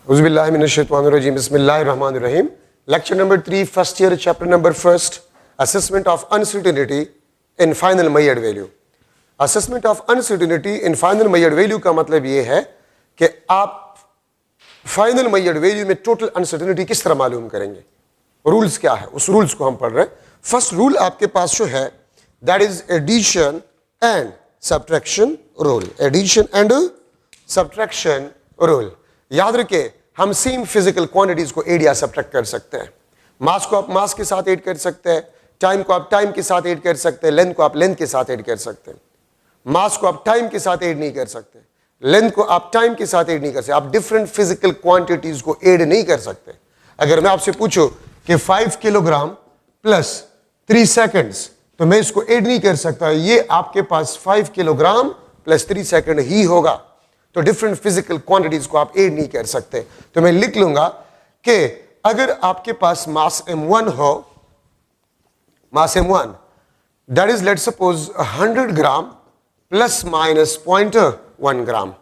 Auzubillahiminash-shaytanir-rajim. Bismillahir-rahmanir-rahim. Lecture number 3, first year, chapter number 1, assessment of uncertainty in final Maillard value. Assessment of uncertainty in final Maillard value का मतलब ये है कि आप final Maillard value में total uncertainty किस तरह मालूम करेंगे, रूल्स क्या है, उस रूल्स को हम पढ़ रहे हैं. फर्स्ट रूल आपके पास जो है that is addition and subtraction rule. Addition and subtraction rule. याद रखिए, हम सेम फिजिकल क्वांटिटीज को ऐड या सब्ट्रैक्ट कर सकते हैं. मास को आप मास के साथ ऐड कर सकते हैं, टाइम को आप टाइम के साथ ऐड कर सकते हैं, लेंथ को आप लेंथ के साथ ऐड कर सकते हैं. मास को आप टाइम के साथ ऐड नहीं कर सकते, लेंथ को आप टाइम के साथ ऐड नहीं कर सकते. आप डिफरेंट फिजिकल क्वांटिटीज को ऐड नहीं कर सकते. अगर मैं आपसे पूछूं कि 5 किलोग्राम प्लस 3 सेकंड्स, तो मैं इसको ऐड नहीं कर सकता. ये आपके पास 5 किलोग्राम प्लस 3 सेकंड ही होगा. तो डिफरेंट फिजिकल क्वांटिटीज को आप ऐड नहीं कर सकते. तो मैं लिख लूंगा कि अगर आपके पास मास m1 हो, मास m1 that is let's suppose 100 gram plus minus 0.1 ग्राम,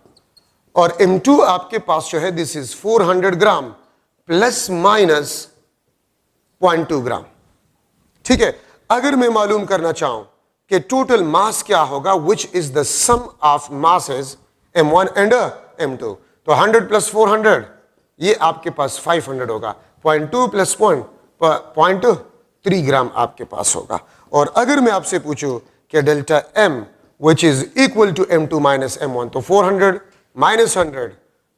और m2 आपके पास जो है this is 400 gram plus minus 0.2 ग्राम. ठीक है. अगर मैं मालूम करना चाहूं कि टोटल मास क्या होगा, which is the sum of masses m1 and m2, तो 100 प्लस 400 ये आपके पास 500 होगा. 0.2 प्लस 0.3 ग्राम आपके पास होगा. और अगर मैं आपसे पूछूं कि delta m which is equal to m2 minus m1, तो 400 minus 100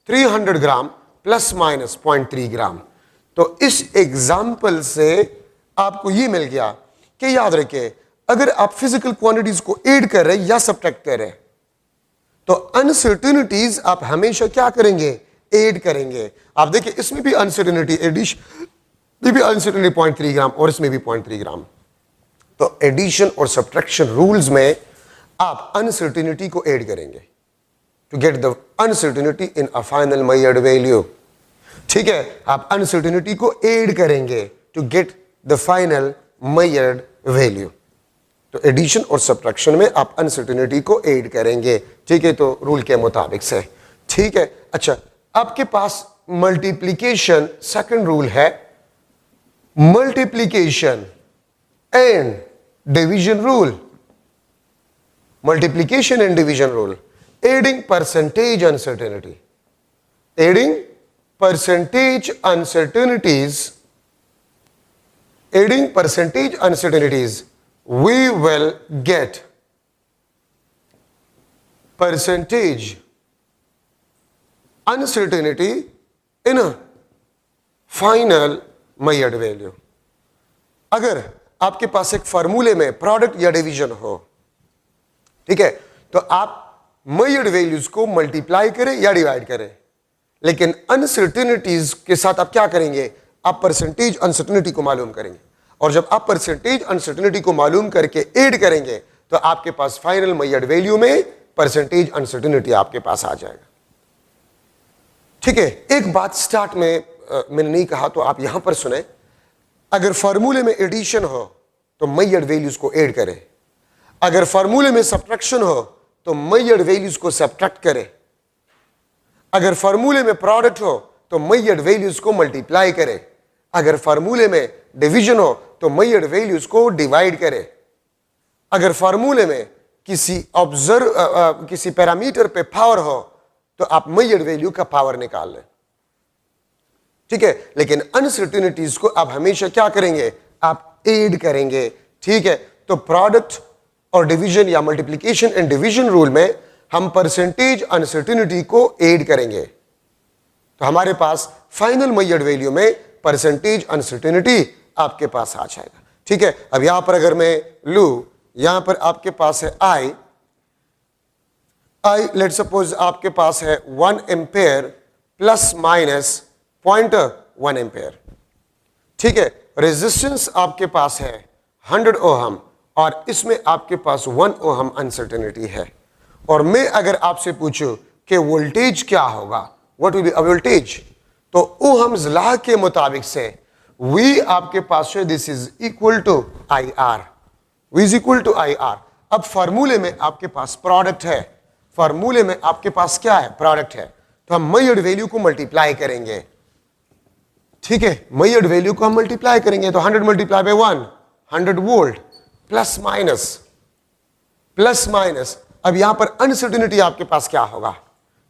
300 gram plus minus 0.3 gram. तो इस एग्जाम्पल से आपको ये मिल गया कि याद रखिए, अगर आप फिजिकल क्वांटिटीज को ऐड कर रहे या सब्ट्रैक्ट कर रहे, तो अनसर्टेनिटीज आप हमेशा क्या करेंगे, ऐड करेंगे. आप देखिए इसमें भी अनसर्टेनिटी एडिशन, ये भी अनसर्टेनिटी 0.3 ग्राम और इसमें भी 0.3 ग्राम. तो एडिशन और सब्ट्रैक्शन रूल्स में आप अनसर्टेनिटी को ऐड करेंगे to get the uncertainty in a final Maillard value. ठीक है, आप अनसर्टेनिटी को ऐड करेंगे to get the final Maillard value. तो एडिशन और सब्ट्रैक्शन में आप अनसर्टेनिटी को ऐड करेंगे. ठीक है, तो रूल के मुताबिक से. ठीक है. अच्छा, आपके पास मल्टीप्लीकेशन सेकंड रूल है, multiplication and division rule. Multiplication and division rule. Adding percentage uncertainty, adding percentage uncertainties, adding percentage uncertainties, we will get percentage uncertainty in a final Maillard value. अगर आपके पास एक फार्मूले में प्रोडक्ट या division हो, ठीक है, तो आप Maillard वैल्यूज को मल्टीप्लाई करें या डिवाइड करें, लेकिन अनसर्टेनिटीज के साथ आप क्या करेंगे, आप परसेंटेज अनसर्टेनिटी को मालूम करेंगे. और जब आप परसेंटेज अनसर्टेनिटी को मालूम करके ऐड करेंगे, तो आपके पास फाइनल Maillard वैल्यू में परसेंटेज अनसर्टेनिटी आपके पास आ जाएगा. ठीक है. एक बात स्टार्ट में मैंने नहीं कहा, तो आप यहां पर सुने. अगर फार्मूले में एडिशन हो तो Maillard वैल्यूज को ऐड करें. अगर फार्मूले में सब्ट्रैक्शन हो तो Maillard वैल्यूज को सब्ट्रैक्ट करें. अगर फार्मूले में प्रोडक्ट हो तो Maillard वैल्यूज को मल्टीप्लाई करें. अगर फार्मूले में डिवीजन हो तो Maillard वैल्यूज को डिवाइड करें. अगर फार्मूले में किसी पैरामीटर पे पावर हो तो आप Maillard वैल्यू का पावर निकाल लें. ठीक है. लेकिन अनसर्टेनिटीज को आप हमेशा क्या करेंगे, आप ऐड करेंगे. ठीक है. तो प्रोडक्ट और डिवीजन या मल्टीप्लीकेशन एंड डिवीजन रूल में हम परसेंटेज अनसर्टेनिटी को ऐड करेंगे, तो हमारे पास फाइनल Maillard वैल्यू में परसेंटेज अनसर्टेनिटी आपके पास आ जाएगा. ठीक है. अब यहां पर अगर मैं लू, यहां पर आपके पास है आई लेट सपोज आपके पास है 1 एम्पेयर प्लस माइनस 0.1 एम्पेयर. ठीक है. रेजिस्टेंस आपके पास है 100 ओहम और इसमें आपके पास 1 ओहम अनसर्टेनिटी है. और मैं अगर आपसे पूछूं कि वोल्टेज क्या होगा, what will be a voltage, तो ओहम्स लॉ के मुताबिक से V आपके पास है this is equal to IR. V is equal to IR. अब फार्मूले में आपके पास प्रोडक्ट है, फार्मूले में आपके पास क्या है, प्रोडक्ट है. तो हम मेजर्ड वैल्यू को मल्टीप्लाई करेंगे। ठीक है, मेजर्ड वैल्यू को हम मल्टीप्लाई करेंगे तो 100 multiply bye 1, 100 volt, plus minus. अब यहां पर अनसर्टेनिटी आपके पास क्या होगा,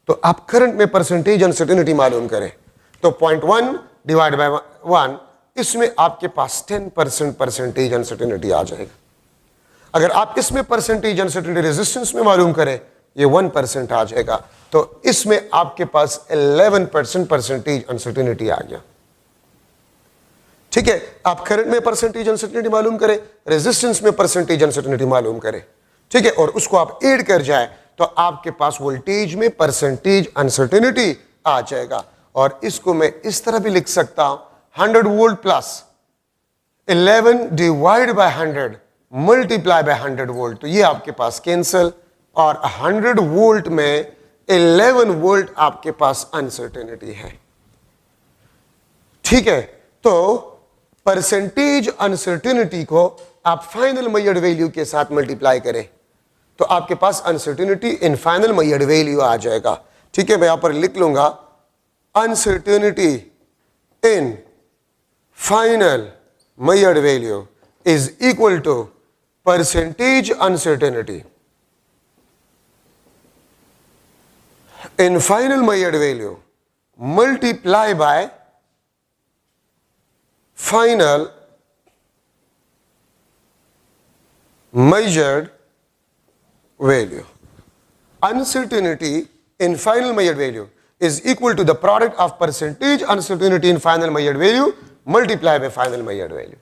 तो आप करंट में परसेंटेज अनसर्टेनिटी मालूम करें तो 0.1 डिवाइड बाय 1, इसमें आपके पास 10% परसेंटेज अनसर्टेनिटी आ जाएगा। अगर आप इसमें परसेंटेज अनसर्टेनिटी रेजिस्टेंस में मालूम करें, ये 1% आ जाएगा, तो इसमें आपके पास 11% परसेंटेज अनसर्टेनिटी आ गया। ठीक है, आप करंट में परसेंटेज अनसर्टेनिटी मालूम करें, रेजिस्टेंस में परसेंटेज अनसर्टेनिटी मालूम करें। ठीक है, और उसको आप ऐड कर जाए तो आपके पास वोल्टेज में परसेंटेज अनसर्टेनिटी आ जाएगा। और इसको मैं इस तरह भी लिख सकता हूं, 100 volt plus 11 divide by 100 multiply by 100 volt, तो ये आपके पास कैंसल, और 100 वोल्ट में 11 वोल्ट आपके पास अनसर्टेनिटी है। ठीक है, तो परसेंटेज अनसर्टेनिटी को आप फाइनल मेजर्ड वैल्यू के साथ मल्टीप्लाई करें तो आपके पास uncertainty in final measured value आ जाएगा। ठीक है, मैं यहां पर लिख लूंगा, uncertainty in final measured value is equal to percentage uncertainty in final measured value multiply by final measured value. Uncertainty in final measured value is equal to the product of percentage uncertainty in final measured value multiplied by final measured value.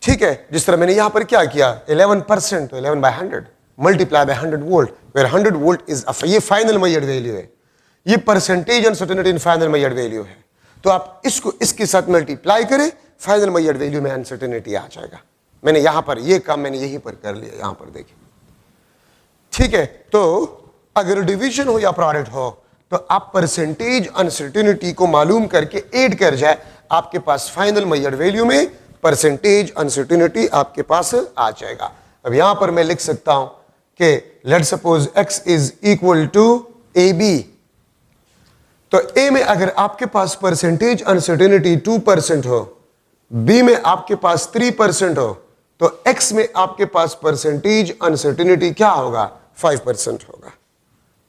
ठीक है, जिस तरह मैंने यहां पर क्या किया, 11% तो 11 by 100 multiply by 100 volt, where 100 volt is ये final measured value है, ये percentage uncertainty in final measured value है। तो आप इसको इसके साथ मल्टीप्लाई करें, फाइनल मेजर्ड वैल्यू में अनसर्टेनिटी आ जाएगा। मैंने यहां पर ये काम मैंने यहीं पर कर लिया, यहां पर देखिए। ठीक है, तो अगर डिवीजन हो या प्रोडक्ट हो तो आप परसेंटेज अनसर्टेनिटी को मालूम करके ऐड कर जाए, आपके पास फाइनल मेजर्ड वैल्यू में परसेंटेज अनसर्टेनिटी आपके पास आ जाएगा। अब यहां पर मैं लिख सकता हूं कि let suppose x is equal to AB, तो ए में अगर आपके पास परसेंटेज अनसर्टेनिटी 2% हो, बी में आपके पास 3% हो, तो एक्स में आपके पास परसेंटेज अनसर्टेनिटी क्या होगा, 5% होगा।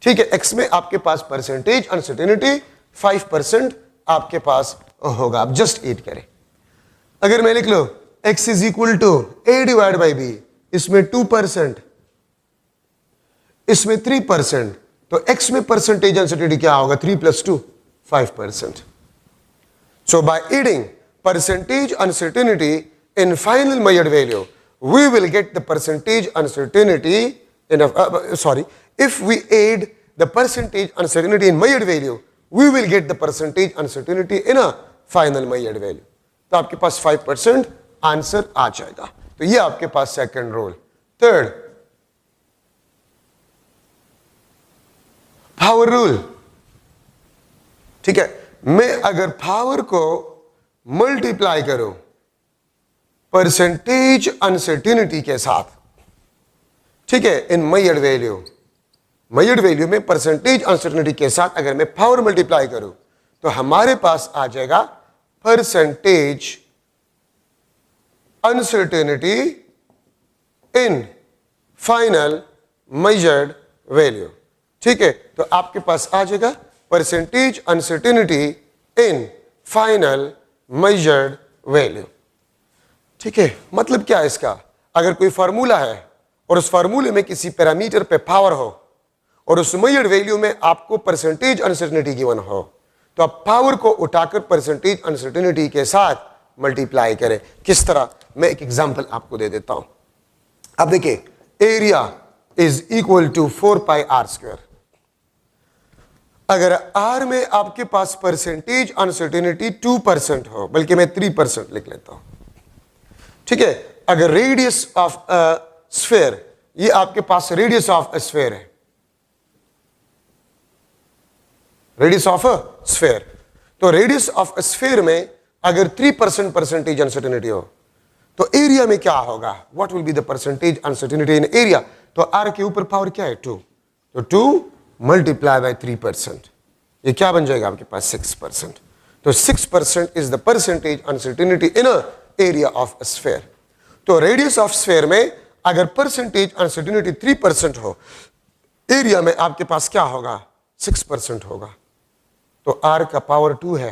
ठीक है, एक्स में आपके पास परसेंटेज अनसर्टेनिटी 5% आपके पास होगा। आप जस्ट ऐड करें। अगर मैं लिख लो x is equal to a divide by b, इसमें 2%, इसमें 3%, तो x में परसेंटेज अनसर्टेनिटी क्या होगा, 3 + 2 5%. So by adding percentage uncertainty in final measured value, we will get the percentage uncertainty in if we add the percentage uncertainty in measured value, we will get the percentage uncertainty in a final measured value. तो आपके पास 5% answer आ जाएगा। तो ये आपके पास second rule. Third, power rule. ठीक है, मैं अगर पावर को मल्टीप्लाई करूं परसेंटेज अनसर्टेनिटी के साथ, ठीक है, इन मेजर्ड वैल्यू में परसेंटेज अनसर्टेनिटी के साथ अगर मैं पावर मल्टीप्लाई करूं तो हमारे पास आ जाएगा percentage uncertainty in final measured value. ठीक है, तो आपके पास आ जाएगा percentage uncertainty in final measured value. ठीक है, मतलब क्या है इसका? अगर कोई फार्मूला है और उस फार्मूले में किसी पैरामीटर पे पावर हो और उस मेजर्ड वैल्यू में आपको परसेंटेज अनसर्टेनिटी गिवन हो, तो आप पावर को उठाकर परसेंटेज अनसर्टेनिटी के साथ मल्टीप्लाई करें। किस तरह? मैं एक एग्जांपल आपको दे देता हूं। अब देखिए, area is equal to 4πr²। अगर r में आपके पास परसेंटेज अनसर्टेनिटी 2% हो, बल्कि मैं 3% लिख लेता हूं। ठीक है, अगर रेडियस ऑफ स्फीयर, ये आपके पास रेडियस ऑफ स्फीयर है, रेडियस ऑफ स्फीयर, तो रेडियस ऑफ स्फीयर में अगर 3% परसेंटेज अनसर्टेनिटी हो तो एरिया में क्या होगा? What will be the percentage uncertainty in area? तो r के ऊपर पावर क्या है? 2, तो 2 मल्टीप्लाई बाय 3%, ये क्या बन जाएगा आपके पास 6%। तो 6% is the percentage uncertainty in a area of a sphere. तो रेडियस ऑफ स्फीयर में अगर परसेंटेज अनसर्टेनिटी 3% हो, एरिया में आपके पास क्या होगा 6% होगा। तो r का पावर 2 है,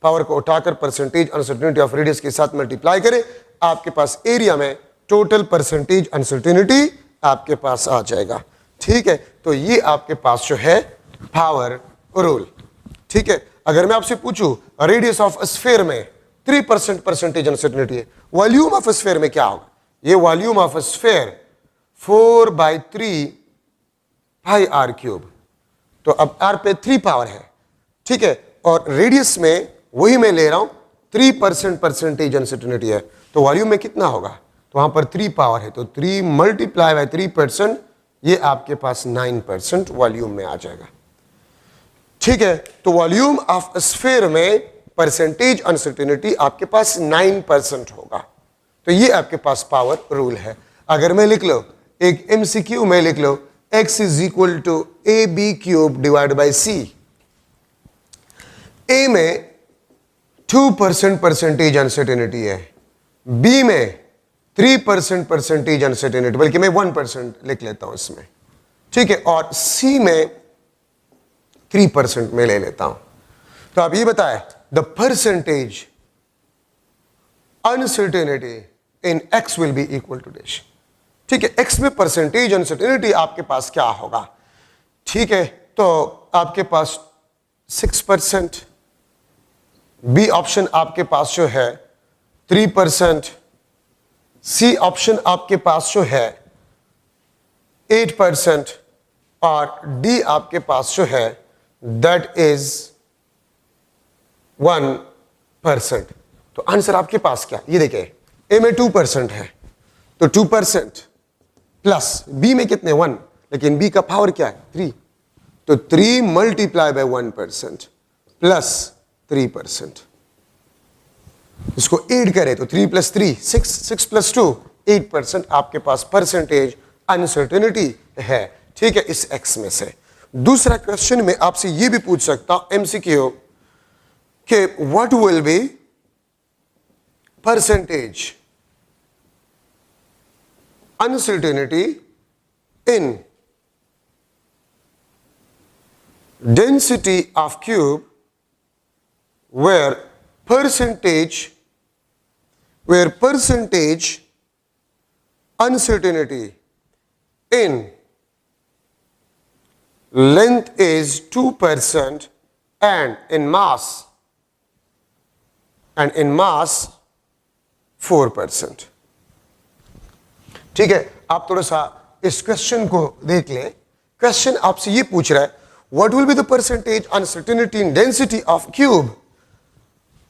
पावर को उठाकर परसेंटेज अनसर्टेनिटी ऑफ रेडियस के साथ मल्टीप्लाई करें, आपके पास एरिया में टोटल परसेंटेज अनसर्टेनिटी आपके पास आ जाएगा। ठीक है, तो ये आपके पास जो है पावर रूल। ठीक है, अगर मैं आपसे पूछूं रेडियस ऑफ स्फीयर में 3% परसेंटेज अनसर्टेनिटी है, वॉल्यूम ऑफ स्फीयर में क्या होगा? ये volume of sphere 4/3 pi r cube. तो अब r पे 3 पावर है, ठीक है, और रेडियस में वही मैं ले रहा हूं 3% परसेंटेज अनसर्टेनिटी है, तो वॉल्यूम में कितना होगा? तो वहां पर 3 पावर है, तो 3 मल्टीप्लाई बाय 3%, ये आपके पास 9% वॉल्यूम में आ जाएगा। ठीक है, तो वॉल्यूम ऑफ स्फीयर में परसेंटेज अनसर्टेनिटी आपके पास 9% होगा। तो ये आपके पास पावर रूल है। अगर मैं लिख लो एक MCQ में लिख लो x is equal to AB cube divide by C। A में 2% परसेंटेज अनसर्टेनिटी है, B में 3% परसेंटेज अनसर्टेनिटी, बल्कि मैं 1% लिख लेता हूं इसमें। ठीक है, और C में 3% में ले लेता हूं। तो आप ये बताएं the percentage uncertainty in x will be equal to dash. ठीक है, x में परसेंटेज अनसर्टेनिटी आपके पास क्या होगा? ठीक है, तो आपके पास 6%, बी ऑप्शन आपके पास जो है 3%, सी ऑप्शन आपके पास जो है 8%, और डी आपके पास जो है दैट इज 1%। तो आंसर आपके पास क्या? ये देखिए, ए में 2% है, तो 2% प्लस बी में कितने 1, लेकिन बी का पावर क्या है 3, तो 3 मल्टीप्लाई बाय 1% प्लस 3%। इसको ऐड करें तो 3 + 3 6, 6 + 2 8% आपके पास परसेंटेज अनसर्टेनिटी है। ठीक है, इस x में से। दूसरा क्वेश्चन में आपसे यह भी पूछ सकता हूं MCQ कि what will be percentage uncertainty in density of cube where percentage uncertainty in length is 2% and in mass 4%। ठीक है, आप थोड़ा सा इस क्वेश्चन को देख लें। क्वेश्चन आपसे ये पूछ रहा है what will be the percentage uncertainty in density of cube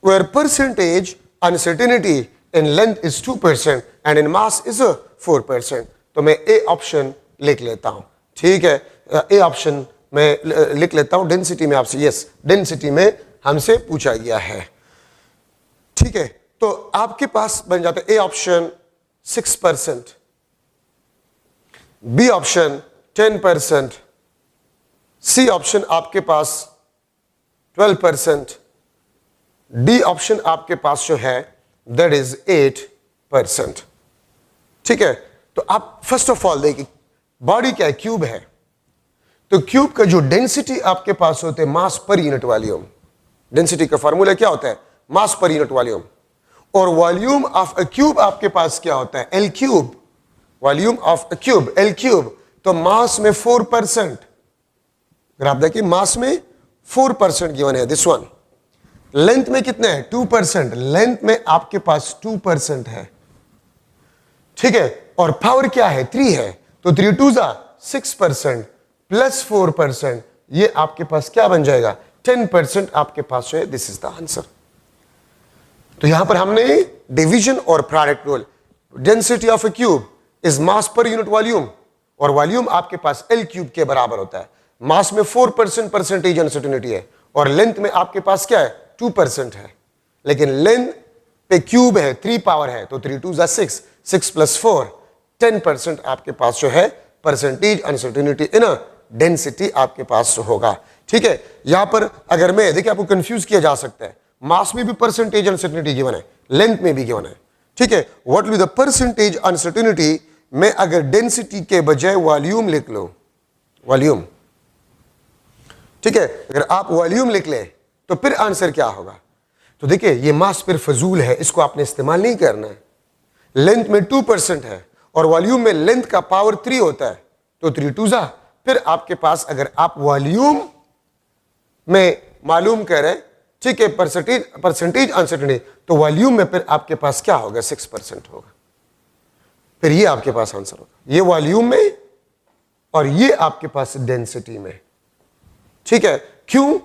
where percentage uncertainty in length is 2% and in mass is 4%। तो मैं ए ऑप्शन लिख लेता हूं। ठीक है, ए ऑप्शन में लिख लेता हूं। डेंसिटी में आपसे यस, डेंसिटी में हमसे पूछा गया है। ठीक है, तो आपके पास बन जाता है A option 6%, B option 10%, C option आपके पास 12%, डी ऑप्शन आपके पास जो है दैट इज 8%। ठीक है, तो आप फर्स्ट ऑफ ऑल देखिए बॉडी क्या है, क्यूब है, तो क्यूब का जो डेंसिटी आपके पास होते हैं मास पर यूनिट वॉल्यूम। डेंसिटी का फार्मूला क्या होता है? मास पर यूनिट वॉल्यूम। और वॉल्यूम ऑफ अ क्यूब आपके पास क्या होता है? L cube. Volume of a cube L cube, तो मास में 4%। अगर आप देखिए मास में 4% गिवन है दिस वन। लेंथ में कितने है? 2%। लेंथ में आपके पास 2% है। ठीक है, और पावर क्या है? 3 है, तो 3 2 6% प्लस 4%, ये आपके पास क्या बन जाएगा? 10% आपके पास है। This is the answer. तो यहां पर हमने डिवीजन और product rule, density of A cube is mass per unit volume, और वॉल्यूम आपके पास एल क्यूब के बराबर होता है। मास में 4% परसेंटेज अनसर्टेनिटी है, और लेंथ में आपके पास क्या है? 2% है, लेकिन लेंथ पे क्यूब है, 3 पावर है, तो 3 2 6, 6 + 4 10% आपके पास जो है percentage uncertainty in a density आपके पास होगा। ठीक है, यहां पर अगर मैं देखिए, आपको कंफ्यूज किया जा सकता है, मास में भी परसेंटेज अनसर्टेनिटी गिवन है, लेंथ में भी गिवन है। ठीक है, what will the percentage uncertainty, मैं अगर डेंसिटी के बजाय वॉल्यूम लिख लो, वॉल्यूम, ठीक है, अगर आप वॉल्यूम लिख लें तो फिर आंसर क्या होगा? तो देखिए, ये मास फिर फजूल है, इसको आपने इस्तेमाल नहीं करना है। लेंथ में 2% है और वॉल्यूम में लेंथ का पावर 3 होता है, तो 3 2 जा, फिर आपके पास अगर आप वॉल्यूम में मालूम कर रहे हैं, ठीक है, परसेंटेज अनसर्टेनिटी, तो वॉल्यूम में फिर आपके पास क्या होगा? 6% होगा। फिर ये आपके पास आंसर होगा, ये वॉल्यूम में और ये आपके पास डेंसिटी में। ठीक है, क्यों?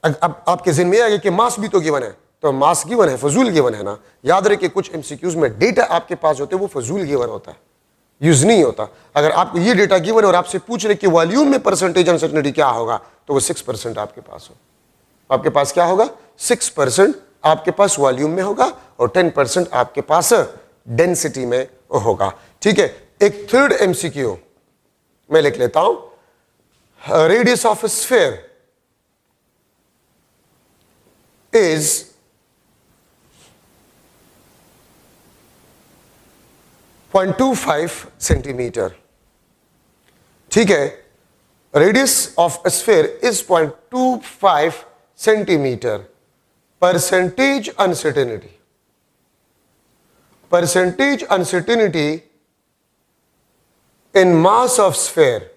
अब आपके ज़हन में आ गया कि मास भी तो गिवन है, तो मास गिवन है, फजूल गिवन है ना। याद रखिए, कुछ एमसीक्यूज में डेटा आपके पास होते हैं, वो फजूल गिवन होता है, यूज नहीं होता। अगर आपको ये डेटा गिवन है और आपसे पूछ रहे कि वॉल्यूम में परसेंटेज अनसर्टेनिटी क्या होगा, तो वो 6% आपके पास हो। आपके पास क्या होगा? 6% आपके पास वॉल्यूम में होगा और 10% आपके पास डेंसिटी में होगा। ठीक है, एक थर्ड एमसीक्यू मैं लिख लेता हूं, radius of sphere is 0.25 centimetre. ठीक है, radius of sphere is 0.25 centimetre. Percentage uncertainty, percentage uncertainty in mass of sphere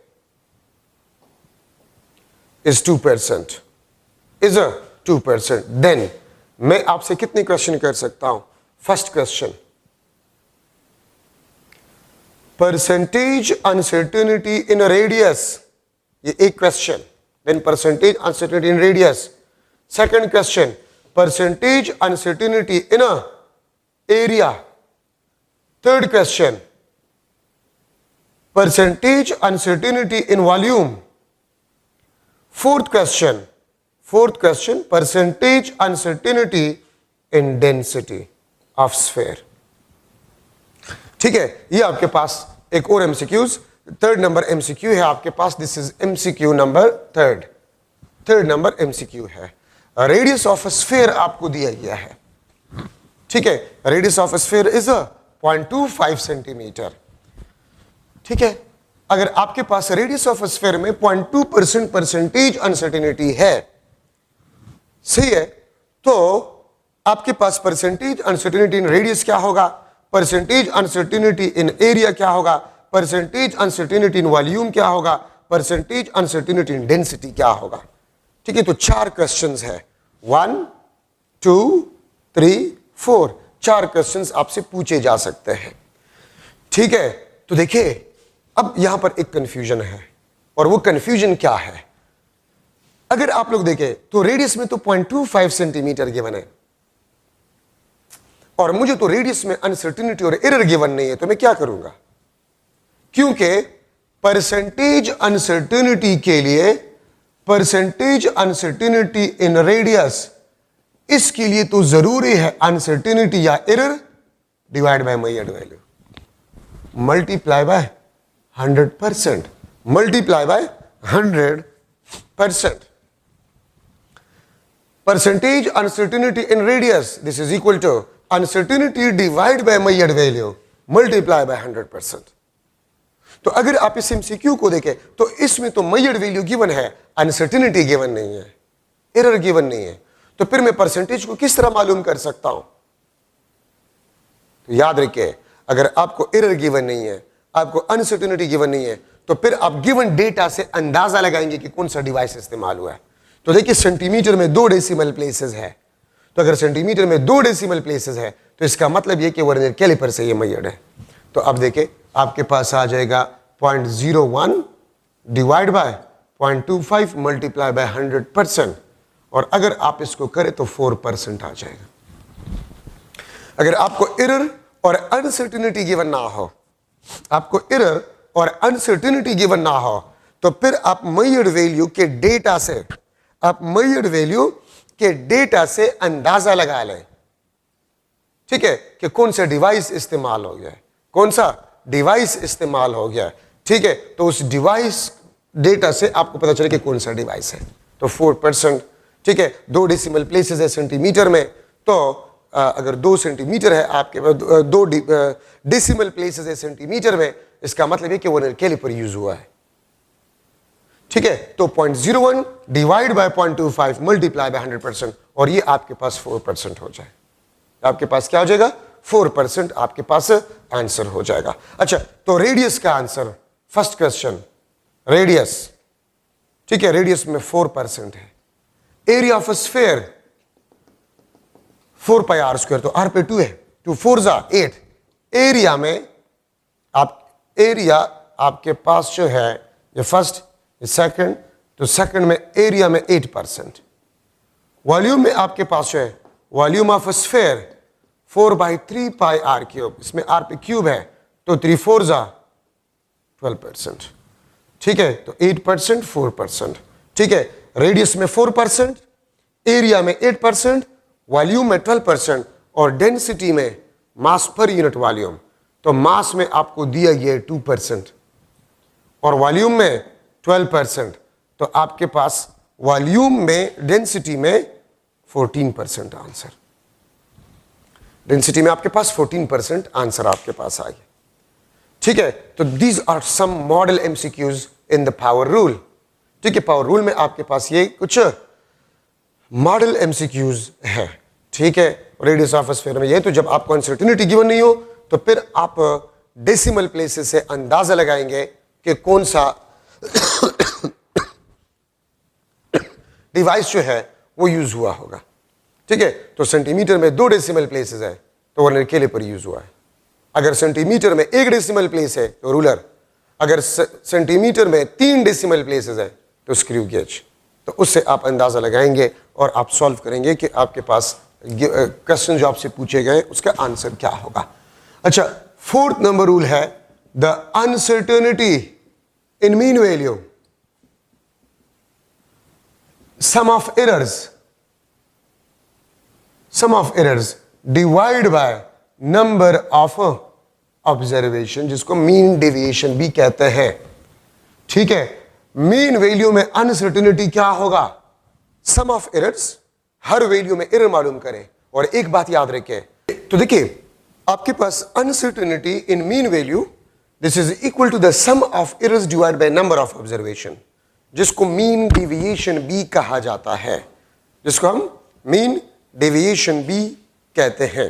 is 2%, is a 2%। Then मैं आपसे कितने क्वेश्चन कर सकता हूं? First question, percentage uncertainty in radius, ये एक question. Then percentage uncertainty in radius. Second question, percentage uncertainty in a area. Third question, percentage uncertainty in volume. Fourth question, percentage uncertainty in density of sphere. ठीक है, ये आपके पास एक और MCQs, third number MCQ है आपके पास। This is MCQ number third number MCQ है। रेडियस ऑफ स्फीयर आपको दिया गया है। ठीक है, radius of sphere is 0.25 centimetre. ठीक है, अगर आपके पास रेडियस ऑफ स्फीयर में 0.2% परसेंटेज अनसर्टेनिटी है, सही है, तो आपके पास परसेंटेज अनसर्टेनिटी इन रेडियस क्या होगा, परसेंटेज अनसर्टेनिटी इन एरिया क्या होगा, परसेंटेज अनसर्टेनिटी इन वॉल्यूम क्या होगा, परसेंटेज अनसर्टेनिटी इन डेंसिटी क्या होगा। ठीक है, तो 4 क्वेश्चंस है, 1 2 3 4, 4 क्वेश्चंस आपसे पूछे जा सकते हैं। ठीक है, तो देखिए, अब यहां पर एक कंफ्यूजन है, और वो कंफ्यूजन क्या है? अगर आप लोग देखें तो रेडियस में तो 0.25 सेंटीमीटर गिवन है, और मुझे तो रेडियस में अनसर्टेनिटी और एरर गिवन नहीं है, तो मैं क्या करूंगा? क्योंकि परसेंटेज अनसर्टेनिटी के लिए, परसेंटेज अनसर्टेनिटी इन रेडियस, इसके लिए तो जरूरी है अनसर्टेनिटी या error divide by measured value, multiply by 100%, multiply by 100%। Percentage uncertainty in radius, this is equal to uncertainty divide by measured value multiply by 100%। तो अगर आप इस एमसीक्यू को देखें तो इसमें तो मेजर्ड वैल्यू गिवन है, अनसर्टेनिटी गिवन नहीं है, एरर गिवन नहीं है, तो फिर मैं परसेंटेज को किस तरह मालूम कर सकता हूं? तो याद रखिए, अगर आपको एरर गिवन नहीं है, आपको अनसर्टेनिटी गिवन नहीं है, तो फिर आप गिवन डेटा से अंदाजा लगाएंगे कि कौन सा डिवाइस इस्तेमाल हुआ है। तो देखिए, सेंटीमीटर में 2 डेसिमल प्लेसेस है, तो अगर सेंटीमीटर में 2 डेसिमल प्लेसेस है, तो इसका मतलब ये कि वर्नियर कैलिपर से ये मेजर्ड है। तो अब देखिए, आपके पास आ जाएगा 0.01 डिवाइड बाय 0.25 मल्टीप्लाई बाय 100%, और अगर आप इसको करें तो 4% आ जाएगा। अगर आपको एरर और अनसर्टेनिटी गिवन ना हो, आपको एरर और अनसर्टेनिटी गिवन ना हो, तो फिर आप मेजर्ड वैल्यू के डेटा से, आप मेजर्ड वैल्यू के डेटा से अंदाजा लगा लें, ठीक है, कि कौन सा डिवाइस इस्तेमाल हो गया है, कौन सा डिवाइस इस्तेमाल हो गया है। ठीक है, तो उस डिवाइस डेटा से आपको पता चले कि कौन सा डिवाइस है। तो 4%, ठीक है। 2 डेसिमल प्लेसेस है सेंटीमीटर में, तो अगर 2 सेंटीमीटर है आपके पास, 2 डेसिमल प्लेसेस है सेंटीमीटर में, इसका मतलब है कि वो कैलिपर यूज हुआ है, ठीक है। तो 0.01 डिवाइड बाय 0.25 मल्टीप्लाई बाय 100%, और ये आपके पास 4% हो जाए। आपके पास क्या हो जाएगा? 4% आपके पास आंसर हो जाएगा। अच्छा, तो रेडियस का आंसर, फर्स्ट क्वेश्चन रेडियस, ठीक है, रेडियस में 4% है। Area of sphere 4 pi r square, तो आर पे 2 है, 2 4 जा 8। एरिया में एरिया आपके पास जो है, ये फर्स्ट, ये सेकंड, तो सेकंड में एरिया में 8%। वॉल्यूम में आपके पास जो है, volume of sphere 4/3 pi r cube, इसमें आर पे क्यूब है, तो 3 4 जा 12%, ठीक है। तो 8%, 4%, ठीक है। रेडियस में 4%, एरिया में 8%, वॉल्यूम में 12%, और डेंसिटी में मास पर यूनिट वॉल्यूम, तो मास में आपको दिया गया है 2% और वॉल्यूम में 12%, तो आपके पास वॉल्यूम में, डेंसिटी में 14% आंसर। डेंसिटी में आपके पास 14% आंसर आपके पास आ गया, ठीक है। तो these are some model MCQs in the power rule, ठीक है। पावर रूल में आपके पास ये कुछ मॉडल एमसीक्यूज है, ठीक है। रेडियस ऑफ स्फीयर में ये, तो जब आपको अनसर्टेनिटी गिवन नहीं हो तो फिर आप डेसिमल प्लेसेस से अंदाजा लगाएंगे कि कौन सा डिवाइस जो है वो यूज हुआ होगा, ठीक है। तो सेंटीमीटर में 2 डेसिमल प्लेसेस है, तो वर्नियर कैलिपर यूज हुआ है। अगर सेंटीमीटर में 1 डेसिमल प्लेस है तो रूलर, अगर सेंटीमीटर में 3 डेसिमल प्लेसेस है तो स्क्रू गेज। तो उससे आप अंदाजा लगाएंगे और आप सॉल्व करेंगे कि आपके पास क्वेश्चन जो आपसे पूछे गए उसका आंसर क्या होगा। अच्छा, 4th नंबर रूल है the uncertainty in mean value, sum of errors divide by number of observation, जिसको मीन डेविएशन भी कहते हैं, ठीक है। मीन वैल्यू में अनसर्टेनिटी क्या होगा? सम ऑफ एरर्स, हर वैल्यू में एरर मालूम करें। और एक बात याद रखें, तो देखिए आपके पास uncertainty in mean value, this is equal to the sum of errors divide by number of observation, जिसको मीन डेविएशन भी कहा जाता है, जिसको हम मीन डेविएशन भी कहते हैं,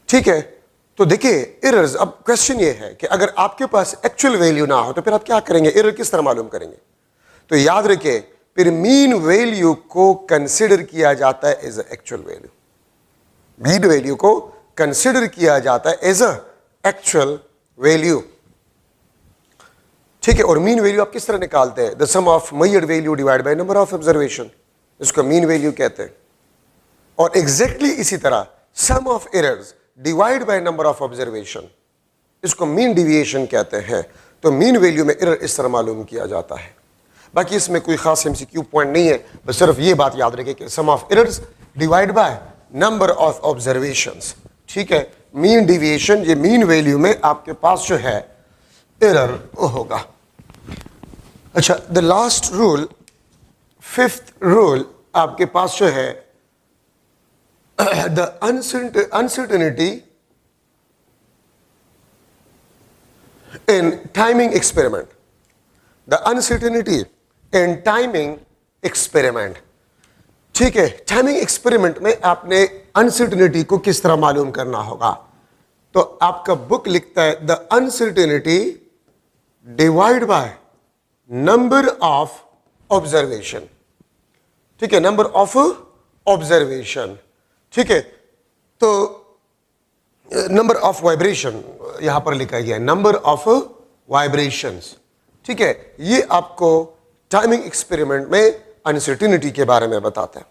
ठीक है। तो देखिए एरर्स, अब क्वेश्चन ये है कि अगर आपके पास एक्चुअल वैल्यू ना हो तो फिर आप क्या करेंगे? एरर किस तरह मालूम करेंगे? तो याद रखिए, फिर मीन वैल्यू को कंसिडर किया जाता है as actual value, mean value को कंसिडर किया जाता है एज एक्चुअल वैल्यू, ठीक है। और मीन वैल्यू आप किस तरह निकालते हैं? The sum of measured value divide by number of observation, इसको मीन वैल्यू कहते हैं। और एग्जैक्टली इसी तरह sum of errors divide by number of observation, इसको मीन डेविएशन कहते हैं। तो मीन वैल्यू में एरर इस तरह मालूम किया जाता है। बाकी इसमें कोई खास एमसीक्यू पॉइंट नहीं है, बस सिर्फ ये बात याद रखें कि sum of errors divide by number of observations, ठीक है। मीन डेविएशन, ये मीन वैल्यू में आपके पास जो है एरर होगा। अच्छा, the last rule, 5th rule आपके पास जो है the uncertainty in timing experiment, the uncertainty in timing experiment, ठीक है। टाइमिंग एक्सपेरिमेंट में आपने अनसर्टेनिटी को किस तरह मालूम करना होगा? तो आपका बुक लिखता है the uncertainty divide by number of observation, ठीक है, नंबर ऑफ ऑब्जर्वेशन, ठीक है। तो नंबर ऑफ वाइब्रेशन यहां पर लिखा गया है, नंबर ऑफ वाइब्रेशंस, ठीक है। ये आपको टाइमिंग एक्सपेरिमेंट में अनसर्टेनिटी के बारे में बताता है।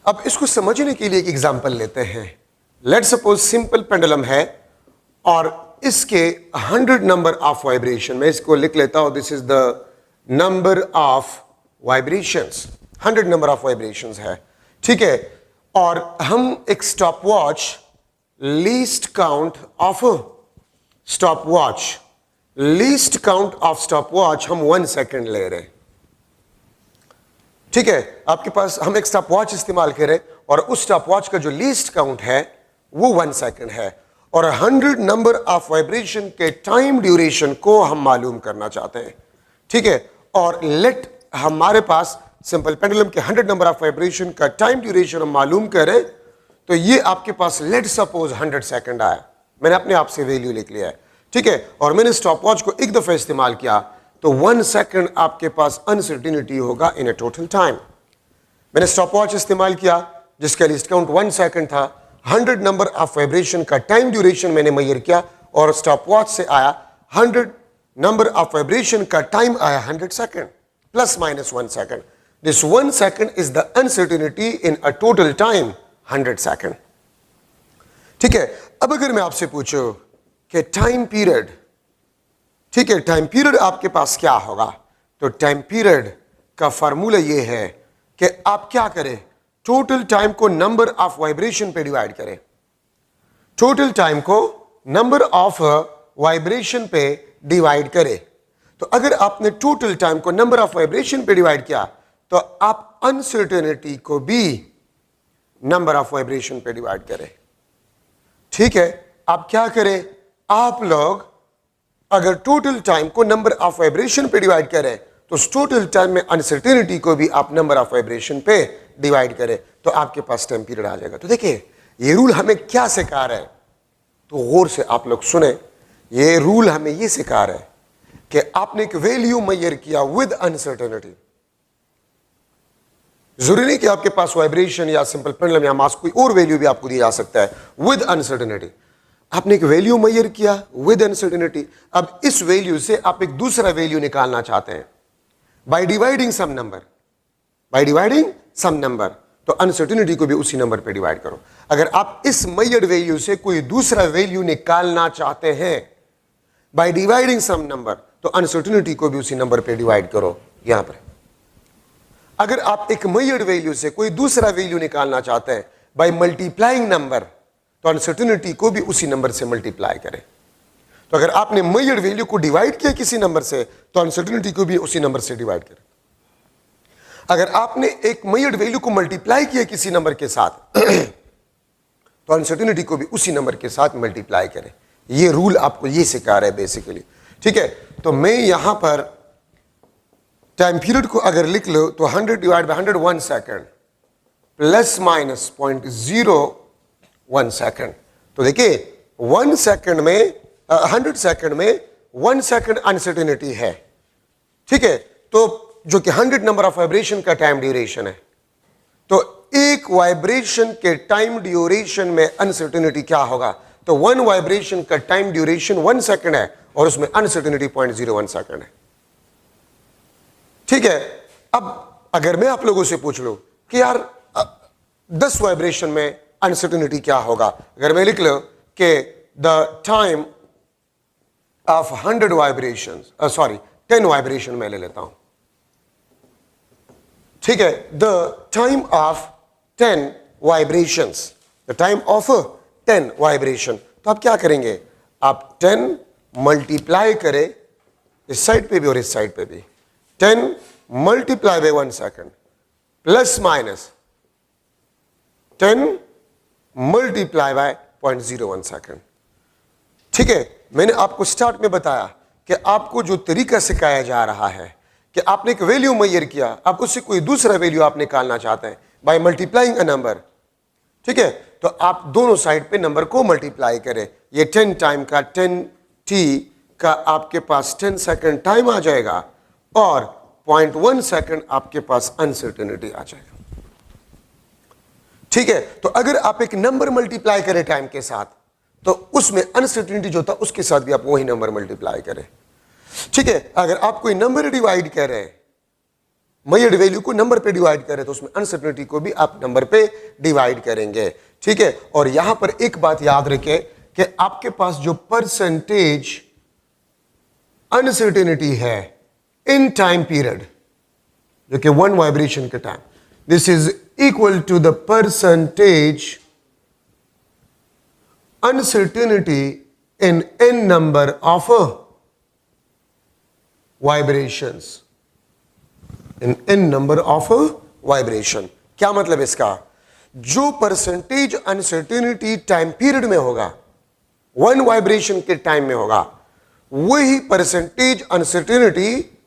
अब इसको समझने के लिए एक एग्जांपल लेते हैं। लेट सपोज सिंपल पेंडुलम है और इसके 100 नंबर ऑफ वाइब्रेशन, मैं इसको लिख लेता हूं, this is the number of vibrations, 100 number of vibrations है, ठीक है। और हम एक stop watch, least count of stop watch, least count of stop watch हम 1 सेकंड ले रहे हैं। ठीक है, आपके पास हम एक स्टॉप वॉच इस्तेमाल करें और उस स्टॉप वॉच का जो लीस्ट काउंट है वो 1 सेकंड है और 100 नंबर ऑफ वाइब्रेशन के टाइम ड्यूरेशन को हम मालूम करना चाहते हैं। ठीक है, और लेट हमारे पास सिंपल पेंडुलम के 100 नंबर ऑफ वाइब्रेशन का टाइम ड्यूरेशन हम मालूम करें तो ये आपके पास लेट सपोज 100 सेकंड आया। मैंने अपने आप से वैल्यू लिख लिया है। ठीक है, और मैंने स्टॉप वॉच को एक दफा इस्तेमाल किया तो 1 सेकंड आपके पास अनसर्टिनिटी होगा इन ए टोटल टाइम। मैंने स्टॉप वॉच इस्तेमाल किया जिसका लिस्ट काउंट 1 सेकंड था, 100 नंबर ऑफ वाइब्रेशन का टाइम ड्यूरेशन मैंने मेजर किया और स्टॉप वॉच से आया 100 नंबर ऑफ वाइब्रेशन का टाइम आया 100 second plus minus 1 second. This 1 second is the uncertainty in a total time 100 second. ठीक है, अब अगर मैं आपसे पूछूं कि टाइम पीरियड, ठीक है, टाइम पीरियड आपके पास क्या होगा, तो टाइम पीरियड का फार्मूला ये है कि आप क्या करें, टोटल टाइम को नंबर ऑफ वाइब्रेशन पे डिवाइड करें। टोटल टाइम को नंबर ऑफ वाइब्रेशन पे डिवाइड करें। तो अगर आपने टोटल टाइम को नंबर ऑफ वाइब्रेशन पे डिवाइड किया तो आप अनसर्टेनिटी को भी नंबर ऑफ वाइब्रेशन पे डिवाइड करें। ठीक है, आप क्या करें, आप लोग अगर टोटल टाइम को नंबर ऑफ वाइब्रेशन पे डिवाइड करें तो उस टोटल टाइम में अनसर्टेनिटी को भी आप नंबर ऑफ वाइब्रेशन पे डिवाइड करें तो आपके पास टाइम पीरियड आ जाएगा। तो देखिए ये रूल हमें क्या सिखा रहा है, तो गौर से आप लोग सुने। ये रूल हमें ये सिखा रहा है कि आपने एक वैल्यू मेजर किया विद अनसर्टेनिटी। जरूरी नहीं कि आपके पास वाइब्रेशन या सिंपल पेंडुलम या मास कोई और वैल्यू भी आपको दिया जा सकता है विद अनसर्टेनिटी। आपने एक वैल्यू मेजर किया विद अनसर्टेनिटी। अब इस वैल्यू से आप एक दूसरा वैल्यू निकालना चाहते हैं by dividing some number, by dividing some number, तो अनसर्टेनिटी को भी उसी नंबर पे डिवाइड करो। अगर आप इस मेजर्ड वैल्यू से कोई दूसरा वैल्यू निकालना चाहते हैं बाय डिवाइडिंग सम नंबर, तो अनसर्टेनिटी को भी उसी नंबर पे डिवाइड करो। यहां पर अगर आप एक मेजर्ड वैल्यू से कोई दूसरा वैल्यू निकालना चाहते हैं बाय मल्टीप्लाइंग नंबर, तो अनसर्टेनिटी को भी उसी नंबर से मल्टीप्लाई करें। तो अगर आपने मेजर्ड वैल्यू को डिवाइड किया किसी नंबर से तो अनसर्टेनिटी को भी उसी नंबर से डिवाइड करें। अगर आपने एक मेजर्ड वैल्यू को मल्टीप्लाई किया किसी नंबर के साथ तो अनसर्टेनिटी को भी उसी नंबर के साथ मल्टीप्लाई करें। ये रूल आपको ये सिखा रहा है बेसिकली। ठीक है, तो मैं यहां पर टाइम पीरियड को अगर लिख लो तो 100 divide by 100 1 second plus minus 0.01 second. तो देखिए 1 सेकंड में 100 सेकंड में 1 सेकंड अनसर्टेनिटी है। ठीक है, तो जो कि 100 नंबर ऑफ वाइब्रेशन का टाइम ड्यूरेशन है, तो एक वाइब्रेशन के टाइम ड्यूरेशन में अनसर्टेनिटी क्या होगा, तो 1 वाइब्रेशन का टाइम ड्यूरेशन 1 सेकंड है और उसमें अनसर्टेनिटी 0.01 सेकंड है। ठीक है, अब अगर मैं आप लोगों से पूछ लूं कि यार 10 वाइब्रेशन में अनसर्टेनिटी क्या होगा, अगर मैं लिख लो कि the time of 100 vibration, sorry 10 vibration मैं ले लेता हूं। ठीक है, the time of 10 vibrations, the time of 10 vibration, तो आप क्या करेंगे, आप 10 मल्टीप्लाई करें इस साइड पे भी और इस साइड पे भी, 10 multiply by 1 second plus minus 10 multiply by 0.01 second. ठीक है, मैंने आपको स्टार्ट में बताया कि आपको जो तरीका सिखाया जा रहा है कि आपने एक वैल्यू मेजर किया, आप उससे कोई दूसरा वैल्यू आप निकालना चाहते हैं बाय मल्टीप्लाइंग अ नंबर। ठीक है, तो आप दोनों साइड पे नंबर को मल्टीप्लाई करें। ये 10 टाइम का 10t का आपके पास 10 सेकंड टाइम आ जाएगा और 0.1 सेकंड आपके पास अनसर्टेनिटी आ जाएगा। ठीक है, तो अगर आप एक नंबर मल्टीप्लाई करें टाइम के साथ तो उसमें अनसर्टेनिटी जो था उसके साथ भी आप वही नंबर मल्टीप्लाई करें। ठीक है, अगर आप कोई नंबर डिवाइड कर रहे हैं, मेजर्ड वैल्यू को नंबर पे डिवाइड करें तो उसमें अनसर्टेनिटी को भी आप नंबर पे डिवाइड करेंगे। ठीक है, और यहां पर एक बात याद रखें कि आपके पास जो परसेंटेज अनसर्टेनिटी है इन टाइम पीरियड, जो कि 1 वाइब्रेशन के time, this is equal to the percentage uncertainty in n number of vibrations, in n number of vibration. क्या मतलब इसका? जो परसेंटेज अनसर्टेनिटी टाइम पीरियड में होगा, 1 वाइब्रेशन के टाइम में होगा, वही परसेंटेज अनसर्टेनिटी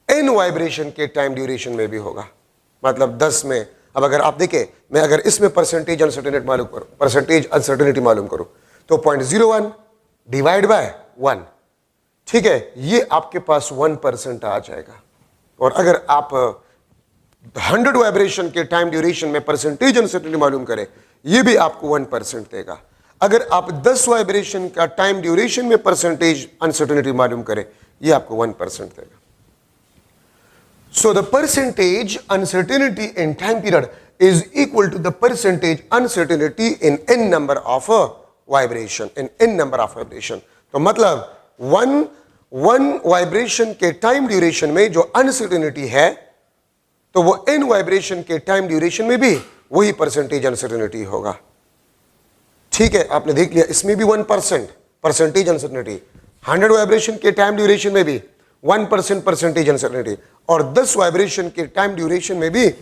n वाइब्रेशन के टाइम ड्यूरेशन में भी होगा। मतलब 10 में, अब अगर आप देखें, मैं अगर इसमें परसेंटेज अनसर्टेनिटी मालूम करूं तो 0.01 डिवाइड बाय 1, ठीक है, ये आपके पास 1% आ जाएगा। और अगर आप 100 वाइब्रेशन के टाइम ड्यूरेशन में परसेंटेज अनसर्टेनिटी मालूम करें, ये भी आपको 1% देगा। अगर आप 10 वाइब्रेशन का टाइम ड्यूरेशन में परसेंटेज अनसर्टेनिटी मालूम करें, ये आपको 1% देगा। So the percentage uncertainty in time period is equal to the percentage uncertainty in n number of vibration, in n number of vibration। तो मतलब one वाइब्रेशन के टाइम ड्यूरेशन में जो अनसर्टेनिटी है, तो वो n वाइब्रेशन के टाइम ड्यूरेशन में भी वही परसेंटेज अनसर्टेनिटी होगा। ठीक है, आपने देख लिया, इसमें भी 1% परसेंटेज अनसर्टेनिटी, 100 वाइब्रेशन के टाइम ड्यूरेशन में भी 1% परसेंटेज अनसर्टेनिटी, और 10 वाइब्रेशन के टाइम ड्यूरेशन में भी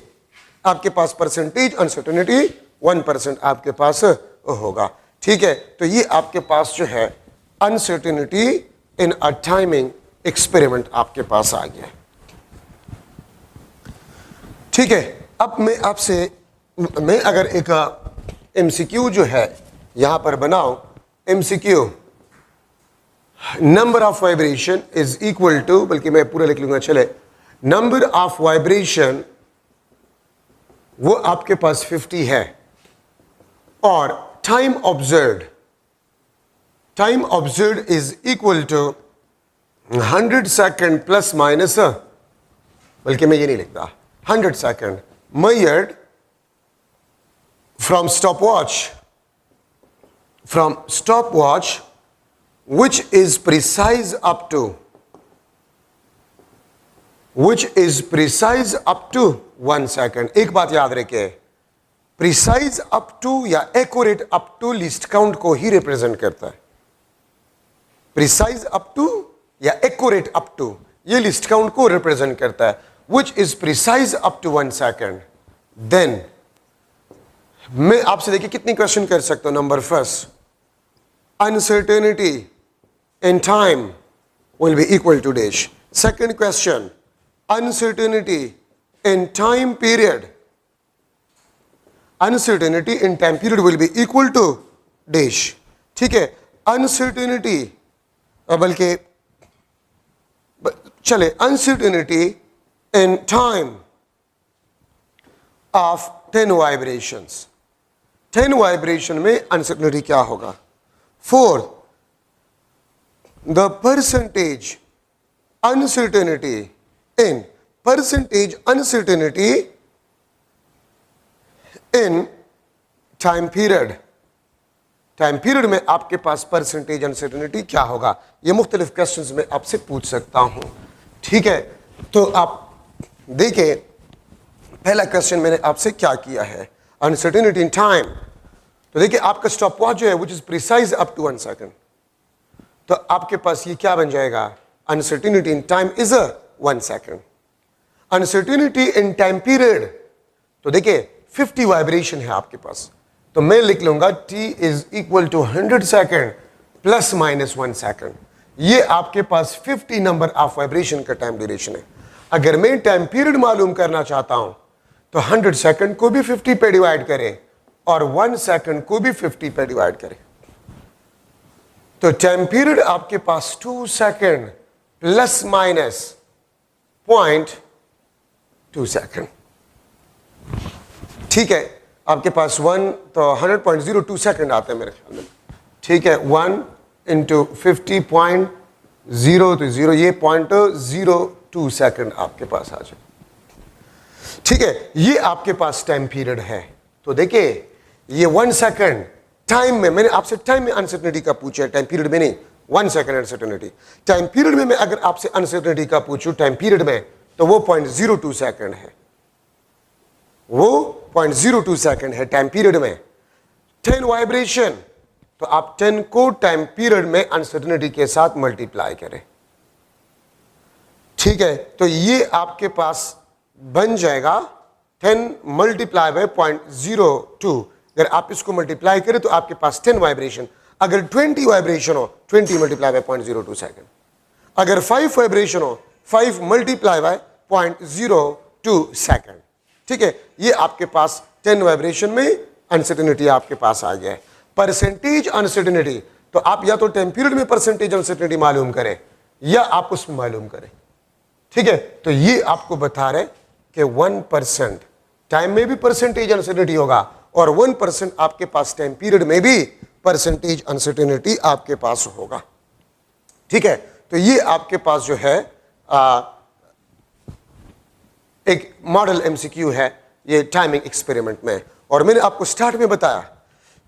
आपके पास परसेंटेज अनसर्टेनिटी 1% आपके पास होगा। ठीक है, तो ये आपके पास जो है uncertainty in a timing experiment आपके पास आ गया। ठीक है, अब मैं अगर एक एमसीक्यू जो है यहां पर बनाऊं, MCQ number of vibration is equal to, बल्कि मैं पूरा लिख लूंगा, चले, नंबर ऑफ वाइब्रेशन वो आपके पास 50 है, और time observed is equal to 100 second plus minus, बल्कि मैं ये नहीं लिखता, 100 second measured from stopwatch which is precise up to 1 second. एक बात याद रखे, प्रिसाइज अप टू या accurate up to least count को ही रिप्रेजेंट करता है। प्रिसाइज अप टू या एक्यूरेट अप टू, ये लिस्ट काउंट को रिप्रेजेंट करता है। Which is precise up to 1 second. Then मैं आपसे देखिए कितनी क्वेश्चन कर सकता हूं। नंबर first, uncertainty in time will be equal to dash. Second question, uncertainty in time period, uncertainty in time period will be equal to dash। ठीक है, uncertainty, बल्कि चले, uncertainty in time of 10 vibrations, 10 vibration में uncertainty क्या होगा। Fourth, the percentage uncertainty in time period में आपके पास percentage uncertainty क्या होगा। ये मुख्तलिफ क्वेश्चंस में आपसे पूछ सकता हूं। ठीक है, तो आप देखिए, पहला क्वेश्चन मैंने आपसे क्या किया है, अनसर्टेनिटी इन टाइम। तो देखिए आपका स्टॉप वॉच जो है which is precise up to 1 second, तो आपके पास ये क्या बन जाएगा, uncertainty in time is 1 second. Uncertainty in time period, तो देखिए 50 वाइब्रेशन है आपके पास, तो मैं लिख लूंगा t is equal to 100 second plus minus 1 second. ये आपके पास 50 नंबर ऑफ वाइब्रेशन का टाइम ड्यूरेशन है। अगर मैं टाइम पीरियड मालूम करना चाहता हूं तो 100 सेकेंड को भी 50 पे डिवाइड करें और 1 सेकेंड को भी 50 पे डिवाइड करें। तो टाइम पीरियड आपके पास 2 सेकेंड प्लस माइनस 0.2 सेकेंड। ठीक है, आपके पास 1 तो 100.02 सेकेंड आते हैं मेरे ख्याल में। ठीक है, 1 इंटू 50.0 तो 0, ये 0.02 सेकेंड आपके पास आ जाए। ठीक है, ये आपके पास टाइम पीरियड है। तो देखिए ये 1 सेकेंड टाइम में, मैंने आपसे टाइम में अनसर्टेनिटी का पूछा है, टाइम पीरियड में नहीं। 1 सेकेंड अनसर्टेनिटी, टाइम पीरियड में मैं अगर आपसे अनसर्टेनिटी का पूछूं टाइम पीरियड में, तो वो 0.02 सेकेंड है, वो 0.02 सेकेंड है टाइम पीरियड में। 10 वाइब्रेशन, तो आप 10 को टाइम पीरियड में अनसर्टेनिटी के साथ मल्टीप्लाई करें। ठीक है, तो ये आपके पास बन जाएगा 10 मल्टीप्लाई बाय 0.02। अगर आप इसको मल्टीप्लाई करें तो आपके पास 10 वाइब्रेशन। अगर 20 वाइब्रेशन हो 20 मल्टीप्लाई बाय 0.02 सेकेंड। अगर 5 वाइब्रेशन हो 5 मल्टीप्लाई बाय 0.02 सेकेंड। ठीक है, ये आपके पास 10 वाइब्रेशन में अनसर्टेनिटी आपके पास आ गया है। परसेंटेज अनसर्टेनिटी, तो आप या तो टाइम पीरियड में परसेंटेज अनसर्टेनिटी मालूम करें या आप उसमें मालूम करें। ठीक है, तो ये आपको बता रहे कि 1% टाइम में भी परसेंटेज अनसर्टेनिटी होगा और 1% आपके पास टाइम पीरियड में भी परसेंटेज अनसर्टेनिटी आपके पास होगा। ठीक है, तो ये आपके पास जो है एक मॉडल एमसीक्यू है ये टाइमिंग एक्सपेरिमेंट में। और मैंने आपको स्टार्ट में बताया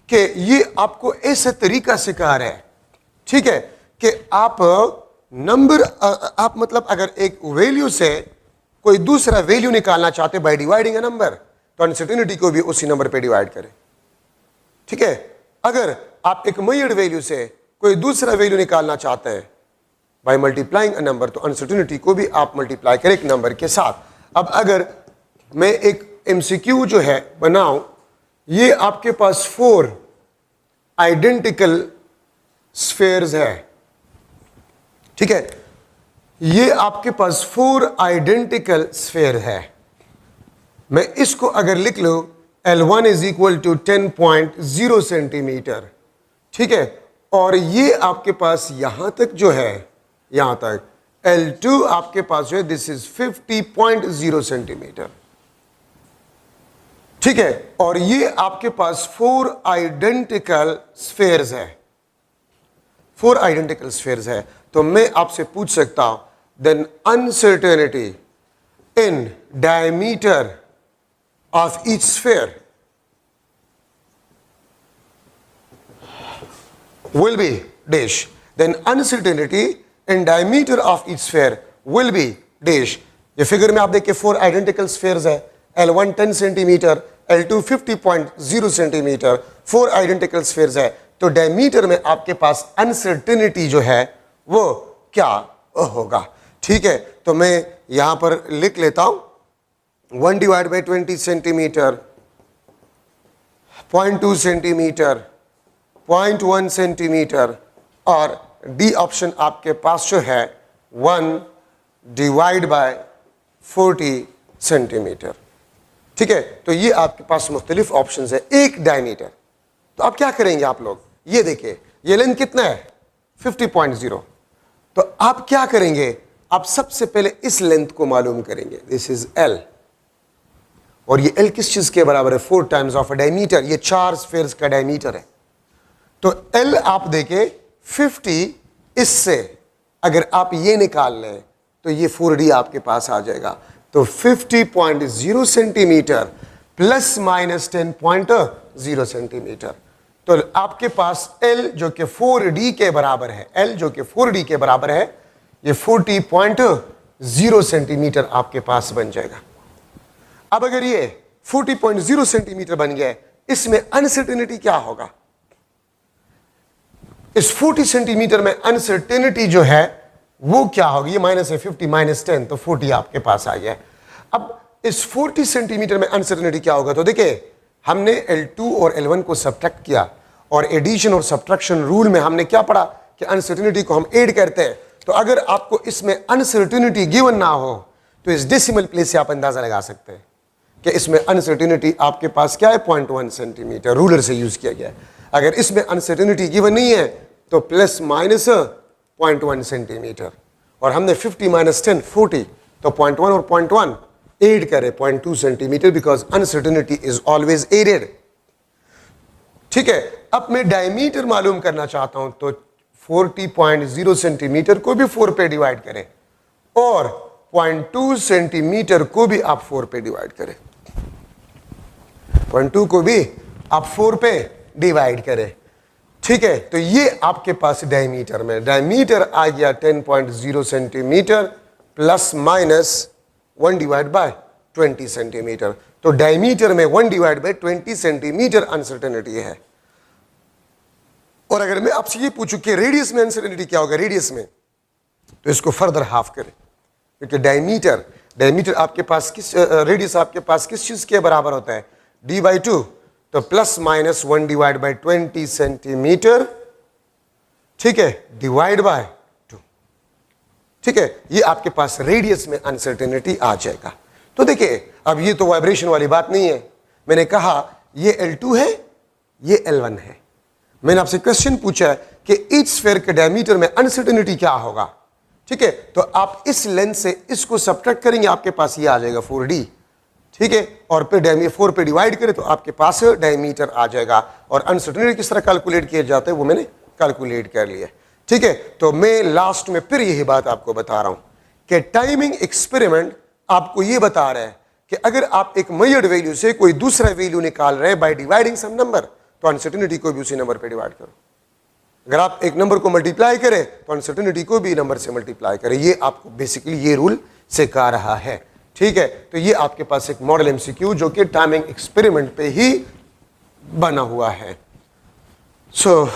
कि ये आपको ऐसे तरीका सिखा रहा है, ठीक है, कि आप नंबर आप मतलब अगर एक वैल्यू से कोई दूसरा वैल्यू निकालना चाहते बाय डिवाइडिंग अ नंबर, तो अनसर्टेनिटी को भी उसी नंबर पे डिवाइड करें। ठीक है, अगर आप एक मेजर्ड वैल्यू से कोई दूसरा वैल्यू निकालना चाहते हैं बाय मल्टीप्लाइंग अ नंबर, तो अनसर्टेनिटी को भी आप मल्टीप्लाई करें एक नंबर के साथ। अब अगर मैं एक एमसीक्यू जो है बनाऊं, ये आपके पास 4 आइडेंटिकल स्फीयर्स है। ठीक है, ये आपके पास 4 आइडेंटिकल स्फीयर है। मैं इसको अगर लिख लूं L1 is equal to 10.0 centimetre. ठीक है, और ये आपके पास यहां तक जो है, यहां तक L2 आपके पास जो है दिस इज 50.0 सेंटीमीटर। ठीक है, और ये आपके पास 4 आइडेंटिकल स्फीयर्स है। 4 आइडेंटिकल स्फीयर्स है, तो मैं आपसे पूछ सकता हूं then uncertainty in diameter of each sphere will be dash, then uncertainty in diameter of each sphere will be dash। ये फिगर में आप देखिए 4 आइडेंटिकल स्फीयर्स है, L1 10 centimetre, L2 50.0 centimetre, 4 identical spheres है, तो डायमीटर में आपके पास अनसर्टेनिटी जो है वो क्या होगा। ठीक है, तो मैं यहां पर लिख लेता हूं 1 divide by 20 centimetre, 0.2 centimetre, 0.1 centimetre, और डी ऑप्शन आपके पास जो है 1 डिवाइड बाय 40 सेंटीमीटर। ठीक है, तो ये आपके पास मुख्तलिफ ऑप्शंस है एक डायमीटर। तो आप क्या करेंगे आप लोग, ये देखिए ये लेंथ कितना है 50.0, तो आप क्या करेंगे, आप सबसे पहले इस लेंथ को मालूम करेंगे, दिस इज L, और ये L किस चीज के बराबर है 4 टाइम्स ऑफ अ डायमीटर, ये 4 स्फीयर्स का डायमीटर है। तो L आप देखें 50, इससे अगर आप ये निकाल लें तो ये 4D आपके पास आ जाएगा। तो 50.0 सेंटीमीटर प्लस माइनस 10.0 सेंटीमीटर, तो आपके पास L जो कि 4D के बराबर है, L जो कि 4D के बराबर है, ये 40.0 सेंटीमीटर आपके पास बन जाएगा। अब अगर ये 40.0 सेंटीमीटर बन गया, इसमें अनसर्टेनिटी क्या होगा, इस 40 सेंटीमीटर में अनसर्टेनिटी जो है वो क्या होगी, ये माइनस है 50 माइनस 10, तो 40 आपके पास आ गया। अब इस 40 सेंटीमीटर में अनसर्टेनिटी क्या होगा, तो देखिए हमने L2 और L1 को सब्ट्रैक्ट किया, और एडिशन और सब्ट्रैक्शन रूल में हमने क्या पढ़ा कि अनसर्टेनिटी को हम ऐड करते हैं। तो अगर आपको इसमें अनसर्टेनिटी गिवन ना हो तो इस डेसिमल प्लेस से आप अंदाजा लगा सकते हैं कि इसमें अनसर्टेनिटी आपके पास क्या है 0.1 सेंटीमीटर, रूलर से यूज किया गया है। अगर इसमें अनसर्टेनिटी गिवन नहीं है तो प्लस माइनस 0.1 सेंटीमीटर, और हमने 50 माइनस 10 40, तो 0.1 और 0.1 ऐड करें 0.2 centimetre, because uncertainty is always added. ठीक है, अब मैं डायमीटर मालूम करना चाहता हूं, तो 40.0 सेंटीमीटर को भी 4 पे डिवाइड करें और 0.2 सेंटीमीटर को भी आप 4 पे डिवाइड करें, 0.2 को भी आप 4 पे डिवाइड करें। ठीक है, तो ये आपके पास डायमीटर में, डायमीटर आ गया 10.0 centimetre plus minus 1 divide by 20 centimetre, तो डायमीटर में 1 डिवाइड बाय 20 सेंटीमीटर अनसर्टेनिटी है। और अगर मैं आपसे ये पूछूं कि रेडियस में अनसर्टेनिटी क्या होगा, रेडियस में, तो इसको फर्दर हाफ करें, क्योंकि डायमीटर आपके पास किस रेडियस आपके पास किस चीज के बराबर होता है, d/2, तो ±1 डिवाइड बाई 20 सेंटीमीटर, ठीक है, डिवाइड बाय 2, ठीक है, ये आपके पास रेडियस में अनसर्टेनिटी आ जाएगा। तो देखिए अब ये तो वाइब्रेशन वाली बात नहीं है, मैंने कहा ये L2 है, ये L1 है। मैंने आपसे क्वेश्चन पूछा है कि ईच स्फीयर के डायमीटर में अनसर्टेनिटी क्या होगा, ठीक है, तो आप इस लेंथ से इसको सब्ट्रैक्ट करेंगे, आपके पास ये आ जाएगा 4D, ठीक है, और फिर 4 पे डिवाइड करें तो आपके पास डायमीटर आ जाएगा। और अनसर्टेनिटी किस तरह कैलकुलेट किया जाता है वो मैंने कैलकुलेट कर लिया, ठीक है। तो मैं लास्ट में फिर यही बात आपको बता रहा हूं कि टाइमिंग एक्सपेरिमेंट आपको ये बता रहा है कि अगर आप एक मेजर्ड वैल्यू से कोई दूसरा वैल्यू निकाल रहे हैं बाय डिवाइडिंग सम नंबर, तो अनसर्टेनिटी को भी उसी नंबर पे डिवाइड करो। अगर आप एक नंबर को मल्टीप्लाई करें तो अनसर्टेनिटी को भी नंबर से मल्टीप्लाई करें। ये आपको बेसिकली ये रूल सिखा रहा है, ठीक है। तो ये आपके पास एक मॉडल एमसीक्यू जो कि टाइमिंग एक्सपेरिमेंट पे ही बना हुआ है। सो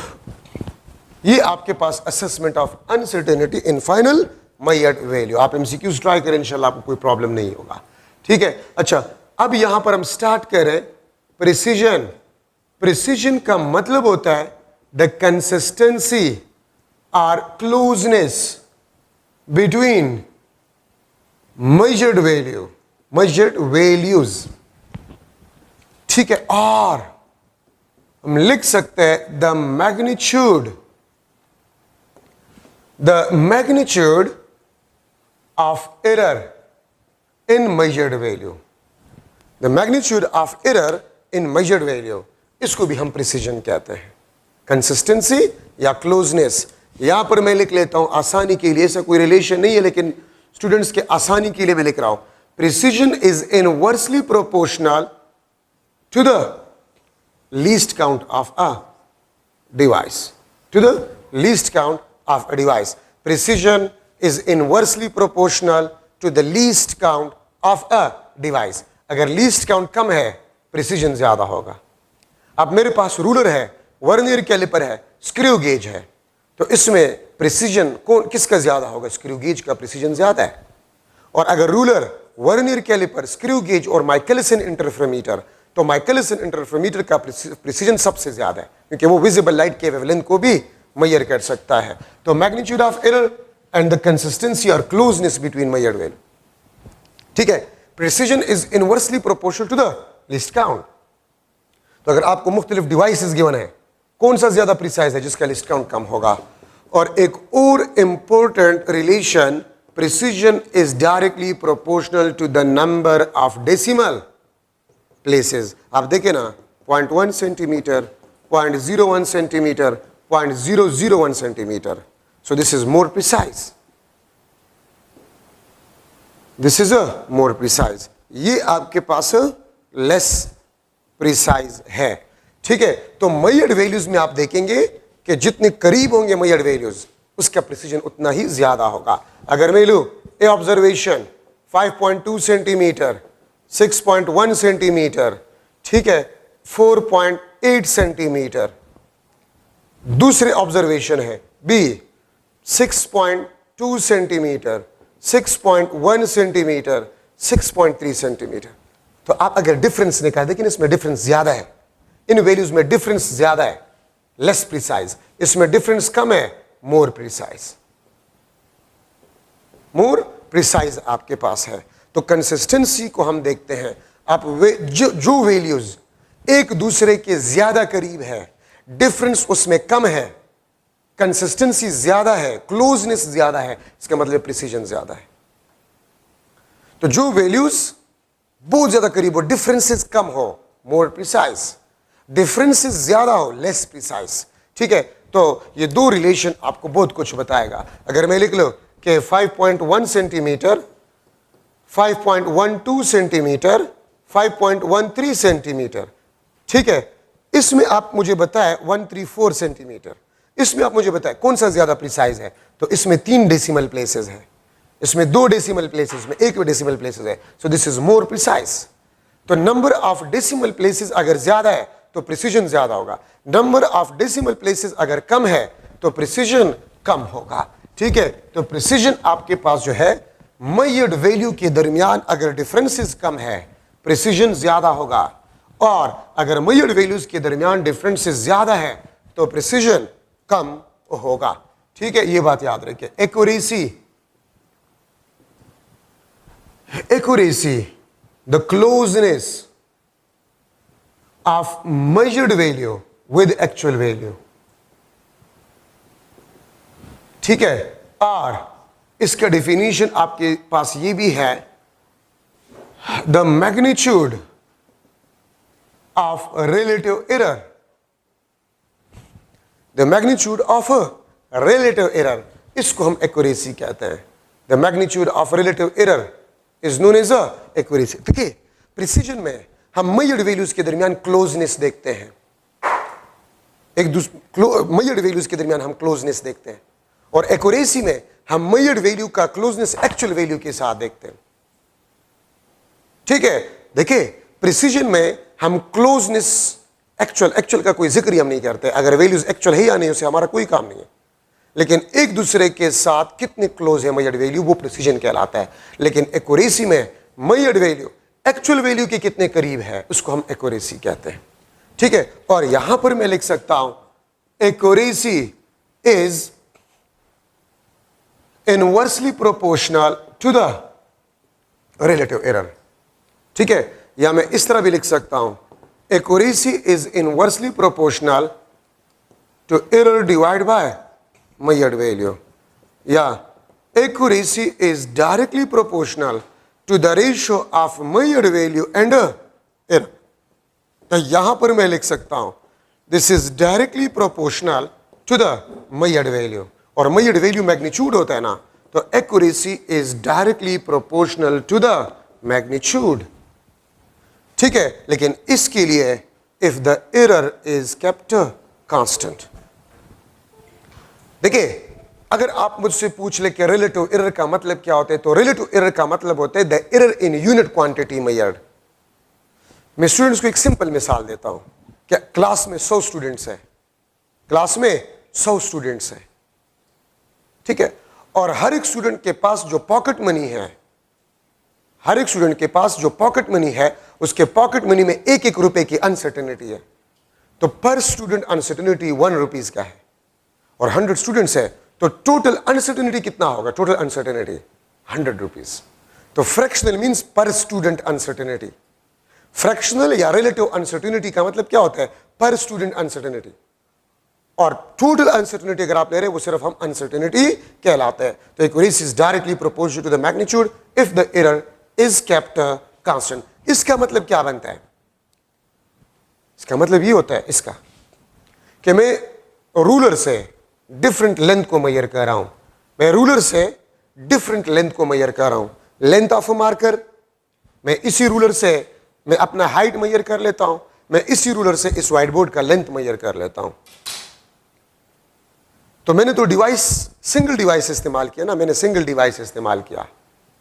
ये आपके पास assessment of uncertainty in final measured value. आप एमसीक्यूज ट्राई करें, इंशाल्लाह आपको कोई प्रॉब्लम नहीं होगा, ठीक है। अच्छा, अब यहां पर हम स्टार्ट करें प्रिसीजन। प्रिसीजन का मतलब होता है द कंसिस्टेंसी और क्लोजनेस बिटवीन मेजर्ड वैल्यूज, ठीक है। और हम लिख सकते हैं the magnitude of error in measured value. The magnitude of error in measured value, इसको भी हम प्रिसीजन कहते हैं। कंसिस्टेंसी या क्लोजनेस, यहां पर मैं लिख लेता हूं आसानी के लिए, ऐसा कोई रिलेशन नहीं है लेकिन स्टूडेंट्स के आसानी के लिए मैं लिख रहा हूं। Precision is inversely proportional to the least count of a device, to the least count of a device. Precision is inversely proportional to the least count of a device. अगर लीस्ट काउंट कम है precision ज्यादा होगा। अब मेरे पास ruler है, vernier calliper है, स्क्रू गेज है, तो इसमें प्रिसीजन कौन किसका ज्यादा होगा? स्क्रू गेज का प्रिसीजन ज्यादा है। और अगर ruler, vernier calliper, screw gauge और माइकलसन इंटरफेरोमीटर, तो माइकलसन इंटरफेरोमीटर का प्रिसीजन सबसे ज्यादा है क्योंकि वो विजिबल लाइट के वेवलेंथ को भी मेजर कर सकता है। तो magnitude of error and the consistency और क्लोजनेस बिटवीन मेजर्ड वैल्यू, ठीक है। Precision is inversely proportional to the least count. तो अगर आपको मुख्तलिफ डिवाइसेस गिवन है, कौन सा ज्यादा प्रिसाइज है जिसका लिस्ट काउंट कम होगा। और एक और important relation, precision is directly proportional to the number of decimal places. आप देखें ना, 0.1 centimetre, 0.01 centimetre, 0.001 centimetre, so this is more precise, this is a more precise। ये आपके पास लेस प्रिसाइज है, ठीक है। तो मेजर्ड वैल्यूज में आप देखेंगे कि जितने करीब होंगे मेजर्ड वैल्यूज उसका प्रिसीजन उतना ही ज्यादा होगा। अगर मैं लूं ए ऑब्जर्वेशन 5.2 सेंटीमीटर, 6.1 सेंटीमीटर, ठीक है, 4.8 सेंटीमीटर। दूसरे ऑब्जर्वेशन है बी 6.2 सेंटीमीटर, 6.1 सेंटीमीटर, 6.3 सेंटीमीटर। तो आप अगर डिफरेंस निकाल, लेकिन इसमें डिफरेंस ज्यादा है, इन वैल्यूज में डिफरेंस ज्यादा है, लेस प्रिसाइज। इसमें डिफरेंस कम है, मोर प्रिसाइज, मोर प्रिसाइज आपके पास है। तो कंसिस्टेंसी को हम देखते हैं, आप जो वैल्यूज एक दूसरे के ज्यादा करीब है, डिफरेंस उसमें कम है, कंसिस्टेंसी ज्यादा है, क्लोजनेस ज्यादा है, इसका मतलब प्रिसीजन ज्यादा है। तो जो वैल्यूज बहुत ज्यादा करीब हो, डिफरेंसेस कम हो, मोर प्रिसाइज, डिफरेंसेस ज्यादा हो, लेस प्रिसाइज, ठीक है। तो ये दो रिलेशन आपको बहुत कुछ बताएगा। अगर मैं लिख लो कि 5.1 सेंटीमीटर, 5.12 सेंटीमीटर, 5.13 सेंटीमीटर, ठीक है, इसमें आप मुझे बताएं 134 सेंटीमीटर, इसमें आप मुझे बताएं कौन सा ज्यादा प्रिसाइज है। तो इसमें 3 डेसिमल प्लेसेस है, इसमें 2 डेसिमल प्लेसेस में 1 डेसिमल प्लेसेस है, so this is more precise. तो नंबर ऑफ डेसिमल प्लेसेस अगर ज्यादा है तो प्रिसीजन ज्यादा होगा, नंबर ऑफ डेसिमल प्लेसेस अगर कम है तो प्रिसीजन कम होगा, ठीक है। तो प्रिसीजन आपके पास जो है मेजर्ड वैल्यू के दरमियान अगर डिफरेंसेस कम है प्रिसीजन ज्यादा होगा, और अगर मेजर्ड वैल्यूज के दरमियान डिफरेंसेस ज्यादा है तो प्रिसीजन कम होगा। ठीक है, ये बात याद रखिए। Accuracy the closeness of measured value with actual value. ठीक है, और इसका डेफिनेशन आपके पास ये भी है, the magnitude of relative error, the magnitude of relative error, इसको हम एक्यूरेसी कहते हैं। The magnitude of relative error is known as accuracy. देखिए, प्रिसीजन में हम मेजर्ड वैल्यूज के दरमियान क्लोजनेस देखते हैं, एक दूसरे मेजर्ड वैल्यूज के दरमियान हम क्लोजनेस देखते हैं, और एक्यूरेसी में हम मेजर्ड वैल्यू का क्लोजनेस एक्चुअल वैल्यू के साथ देखते हैं। ठीक है, देखिए प्रिसीजन में हम क्लोजनेस एक्चुअल का कोई जिक्र ही हम नहीं करते, अगर वैल्यूज एक्चुअल है या नहीं उससे हमारा कोई काम नहीं है, लेकिन एक दूसरे के साथ कितने क्लोज है मेजर्ड वैल्यू, वो प्रिसीजन कहलाता है। लेकिन एक्यूरेसी में मेजर्ड वैल्यू एक्चुअल वैल्यू के कितने करीब है उसको हम एक्यूरेसी कहते हैं। ठीक है, और यहां पर मैं लिख सकता हूं accuracy is inversely proportional to the relative error. ठीक है, या मैं इस तरह भी लिख सकता हूं accuracy is inversely proportional to error divide by measured value, या accuracy is directly proportional to the ratio of measured value and error. तो यहां पर मैं लिख सकता हूं this is directly proportional to the measured value, और मेजर्ड वैल्यू मैग्नीट्यूड होता है ना, तो accuracy is directly proportional to the magnitude. ठीक है, लेकिन इसके लिए if the error is kept constant. देखिए, अगर आप मुझसे पूछ ले कि रिलेटिव एरर का मतलब क्या होता है, तो रिलेटिव एरर का मतलब होता है the error in unit quantity measured. मैं स्टूडेंट्स को एक सिंपल मिसाल देता हूं कि क्लास में 100 स्टूडेंट्स हैं, क्लास में 100 स्टूडेंट्स हैं। ठीक है, और हर एक स्टूडेंट के पास जो पॉकेट मनी है, हर एक स्टूडेंट के पास जो पॉकेट मनी है, उसके पॉकेट मनी में 1-1 रुपए की अनसर्टेनिटी है, तो पर स्टूडेंट अनसर्टेनिटी 1 रुपीज का है, और 100 स्टूडेंट्स है तो टोटल अनसर्टेनिटी कितना होगा? Total uncertainty 100 rupees. तो फ्रैक्शनल मींस पर स्टूडेंट अनसर्टेनिटी। फ्रैक्शनल या रिलेटिव अनसर्टेनिटी का मतलब क्या होता है? पर स्टूडेंट अनसर्टेनिटी। और टोटल अनसर्टेनिटी अगर आप ले रहे हैं वो सिर्फ हम अनसर्टेनिटी कहलाता है। तो accuracy is directly proportional to the magnitude if the error is kept constant. इसका मतलब क्या बनता है? इसका मतलब ये होता है इसका कि मैं रूलर से डिफरेंट लेंथ को मेजर कर रहा हूं, मैं रूलर से डिफरेंट लेंथ को मेजर कर रहा हूं। लेंथ ऑफ अ मार्कर, मैं इसी रूलर से मैं अपना हाइट मेजर कर लेता हूं, मैं इसी रूलर से इस व्हाइट बोर्ड का लेंथ मेजर कर लेता हूं। तो मैंने तो डिवाइस सिंगल डिवाइस इस्तेमाल किया ना, मैंने सिंगल डिवाइस इस्तेमाल किया,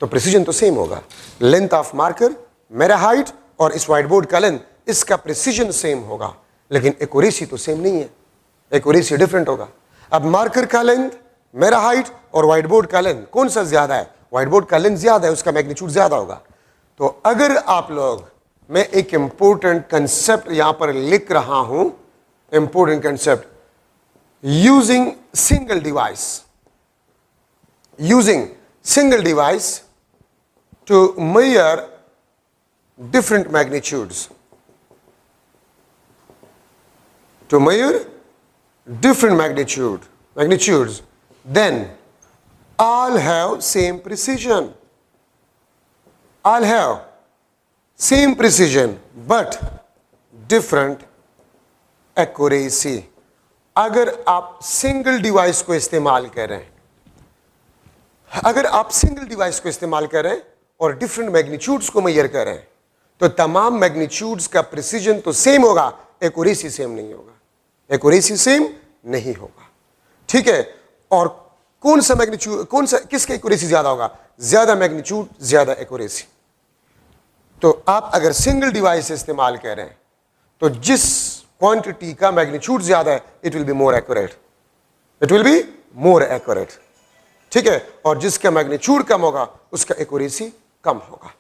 तो प्रिसीजन तो सेम होगा। लेंथ ऑफ मार्कर, मेरा हाइट और इस व्हाइट बोर्ड का लेंथ, इसका प्रिसीजन सेम होगा, लेकिन एक्यूरेसी तो सेम नहीं है, एक्यूरेसी डिफरेंट होगा। अब मार्कर का लेंथ, मेरा हाइट और व्हाइट बोर्ड का लेंथ कौन सा ज्यादा है? व्हाइट बोर्ड का लेंथ ज्यादा है, उसका मैग्नीट्यूड ज्यादा होगा। तो अगर आप लोग, मैं एक इंपॉर्टेंट कंसेप्ट यहां पर लिख रहा हूं, important concept, using single device to measure different magnitudes, to measure different magnitudes, then all have same precision, all have same precision but different accuracy। अगर आप सिंगल डिवाइस को इस्तेमाल करें, अगर आप सिंगल डिवाइस को इस्तेमाल करें और डिफरेंट मैग्नीट्यूड्स को मेजर करें, तो तमाम मैग्नीट्यूड्स का प्रिसीजन तो सेम होगा, एक्यूरेसी सेम नहीं होगा, एक्यूरेसी सेम नहीं होगा। ठीक है, और कौन सा मैग्नीट्यूड, कौन सा, किसका एक्यूरेसी ज्यादा होगा? ज्यादा मैग्नीट्यूड ज्यादा एक्यूरेसी। तो आप अगर सिंगल डिवाइस इस्तेमाल करें तो जिस क्वांटिटी का मैग्नीट्यूड ज्यादा है, it will be more accurate, it will be more accurate. ठीक है, और जिसका मैग्नीट्यूड कम होगा उसका एक्यूरेसी कम होगा।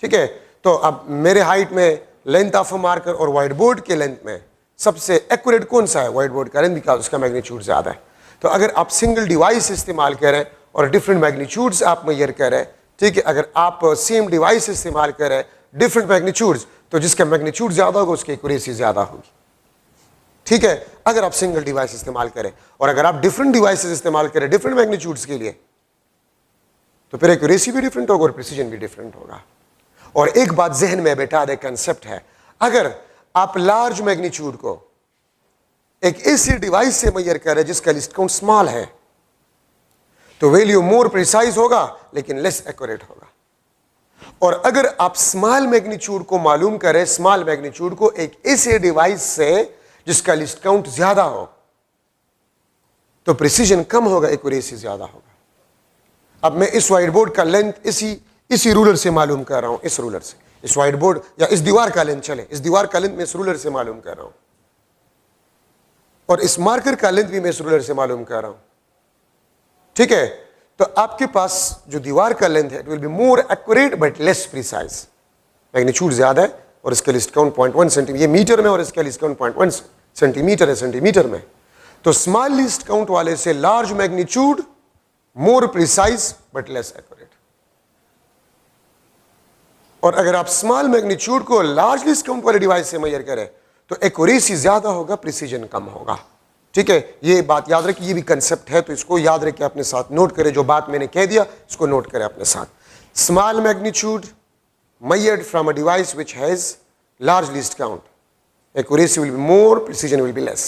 ठीक है, तो अब मेरे हाइट में लेंथ ऑफ मार्कर और व्हाइट बोर्ड के लेंथ में सबसे एक्यूरेट कौन सा है? व्हाइट बोर्ड का लेंथ, बिकॉज उसका मैग्नीट्यूड ज्यादा है। तो अगर आप सिंगल डिवाइस इस्तेमाल करें और डिफरेंट मैग्नीट्यूड्स आप मेजर करें, ठीक है, अगर आप सेम डिवाइस इस्तेमाल करें डिफरेंट मैग्नीट्यूड्स, तो जिसका मैग्नीट्यूड ज्यादा होगा उसकी एक्यूरेसी ज्यादा होगी। ठीक है, अगर आप सिंगल डिवाइस इस्तेमाल करें, और अगर आप डिफरेंट डिवाइसेस इस्तेमाल करें डिफरेंट मैग्नीट्यूड्स के लिए, तो फिर एक्यूरेसी भी डिफरेंट होगा और प्रिसीजन भी डिफरेंट होगा। और एक बात जहन में बैठा दे, कंसेप्ट है, अगर आप लार्ज मैग्नीट्यूड को एक ऐसी डिवाइस से मेजर करें जिसका लिस्ट काउंट स्मॉल है, तो वैल्यू मोर प्रिसाइज होगा लेकिन लेस एक्यूरेट होगा। और अगर आप स्मॉल मैग्नीट्यूड को मालूम करें, स्मॉल मैग्नीट्यूड को एक ऐसे डिवाइस से जिसका लिस्ट काउंट ज्यादा हो, तो प्रिसीजन कम होगा, एक्यूरेसी ज्यादा होगा। अब मैं इस व्हाइट बोर्ड का लेंथ इसी रूलर से मालूम कर रहा हूं, इस रूलर से, इस व्हाइट बोर्ड या इस दीवार का लेंथ, चले इस दीवार का लेंथ मैं इस रूलर से मालूम कर रहा हूं, और इस मार्कर का लेंथ भी मैं इस रूलर से मालूम कर रहा हूं। ठीक है, तो आपके पास जो दीवार का लेंथ है it will be more accurate but less precise. Magnitude ज्यादा है और इसका लिस्ट काउंट 0.1 सेंटीमीटर, ये मीटर में, और इसका लिस्ट काउंट 0.1 सेंटीमीटर है, सेंटीमीटर में। तो स्मॉल लिस्ट काउंट वाले से large magnitude more precise but less accurate. और अगर आप स्मॉल मैग्नीट्यूड को लार्ज लिस्ट काउंट वाले डिवाइस से मेजर करें तो एक्यूरेसी ज्यादा होगा, प्रिसीजन कम होगा। ठीक है, ये बात याद रखिए, ये भी कंसेप्ट है, तो इसको याद रखिए, अपने साथ नोट करें, जो बात मैंने कह दिया इसको नोट करें अपने साथ। Small magnitude measured from a device which has large least count, accuracy will be more, precision will be less।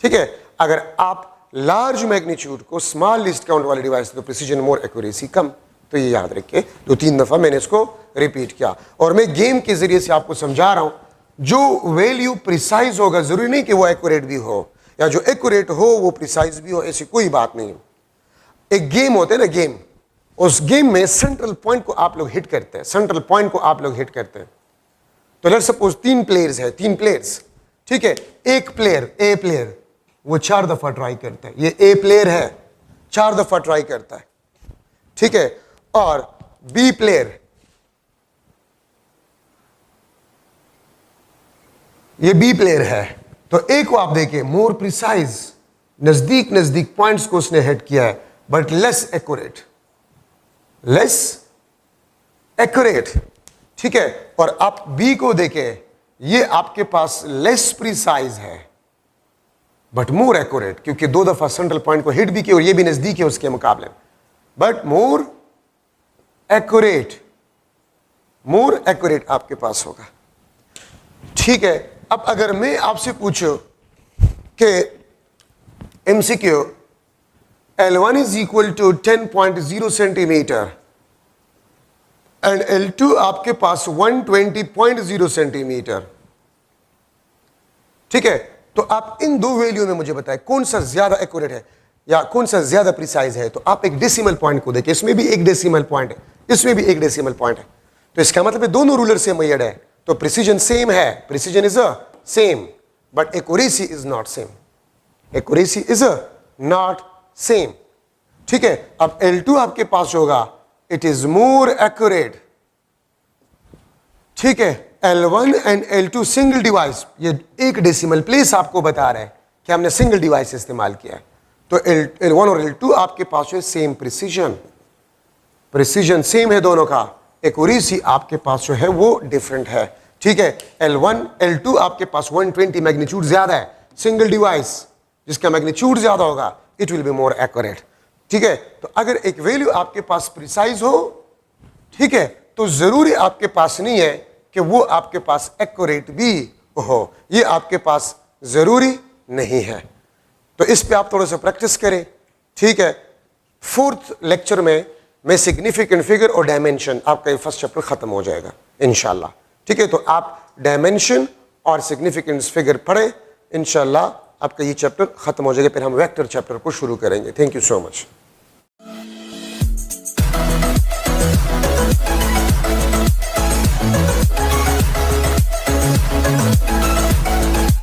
ठीक है, अगर आप लार्ज मैग्नीट्यूड को स्मॉल लिस्ट काउंट वाले डिवाइस तो प्रिसीजन मोर, एक्यूरेसी कम। तो ये याद रखिए, 2-3 दफा मैंने इसको रिपीट किया, और मैं गेम के जरिए से आपको समझा रहा हूं, जो वैल्यू प्रिसाइज होगा जरूरी नहीं कि वो एक्यूरेट भी हो, या जो एक्यूरेट हो वो प्रिसाइज भी हो, ऐसी कोई बात नहीं हो। एक गेम होता है ना, गेम, उस गेम में सेंट्रल पॉइंट को आप लोग हिट करते हैं, सेंट्रल पॉइंट को आप लोग हिट करते हैं। तो लेट्स सपोज 3 प्लेयर्स है, 3 प्लेयर्स, ठीक है, एक प्लेयर, ए प्लेयर, वो 4 दफा ट्राई करता है, ये ए प्लेयर है 4 दफा ट्राई करता है, ठीक है, और बी प्लेयर, ये बी प्लेयर है, तो ए को आप देखिए मोर प्रिसाइज, नजदीक नजदीक पॉइंट्स को उसने हिट किया है, but less accurate, less accurate. ठीक है, और आप बी को देखें, ये आपके पास लेस प्रिसाइज है बट मोर एक्यूरेट, क्योंकि 2 दफा सेंट्रल पॉइंट को हिट भी किया और ये भी नजदीक है उसके मुकाबले, but more accurate, more accurate आपके पास होगा। ठीक है, अब अगर मैं आपसे पूछूं कि MCQ L1 is equal to 10.0 centimetre and L2 आपके पास 120.0 सेंटीमीटर, ठीक है, तो आप इन दो वैल्यू में मुझे बताएं कौन सा ज्यादा एक्यूरेट है या कौन सा ज्यादा प्रिसाइज है। तो आप एक डेसिमल पॉइंट को देखिए, इसमें भी एक डेसिमल पॉइंट है, इसमें भी एक डेसिमल पॉइंट है, तो इसका मतलब है दोनों रूलर से मेजर्ड है, तो प्रिसीजन सेम है, precision is a same, but accuracy is not same, accuracy is a not same. ठीक है, अब L2 आपके पास होगा, इट इज मोर एक्यूरेट। ठीक है, L1 and L2 single device, ये एक डेसिमल प्लेस आपको बता रहा है कि हमने सिंगल डिवाइस इस्तेमाल किया है, तो L1 और L2 आपके पास है सेम प्रिसीजन, प्रिसीजन सेम है दोनों का, एक्यूरेसी आपके पास जो है वो डिफरेंट है। ठीक है, L1 L2 आपके पास 120 मैग्नीट्यूड ज्यादा है, सिंगल डिवाइस जिसका मैग्नीट्यूड ज्यादा होगा it will be more accurate. ठीक है, तो अगर एक वैल्यू आपके पास प्रिसाइज हो, ठीक है, तो जरूरी आपके पास नहीं है कि वो आपके पास एक्यूरेट भी हो, ये आपके पास जरूरी नहीं है। तो इस पे आप थोड़ा सा प्रैक्टिस करें। ठीक है, 4th लेक्चर में मैं सिग्निफिकेंट फिगर और डायमेंशन, आपका ये फर्स्ट चैप्टर खत्म हो जाएगा इंशाल्लाह। ठीक है, तो आप डायमेंशन और सिग्निफिकेंट फिगर पढ़े, इंशाल्लाह आपका ये चैप्टर खत्म हो जाएगा, फिर हम वेक्टर चैप्टर को शुरू करेंगे। Thank you so much.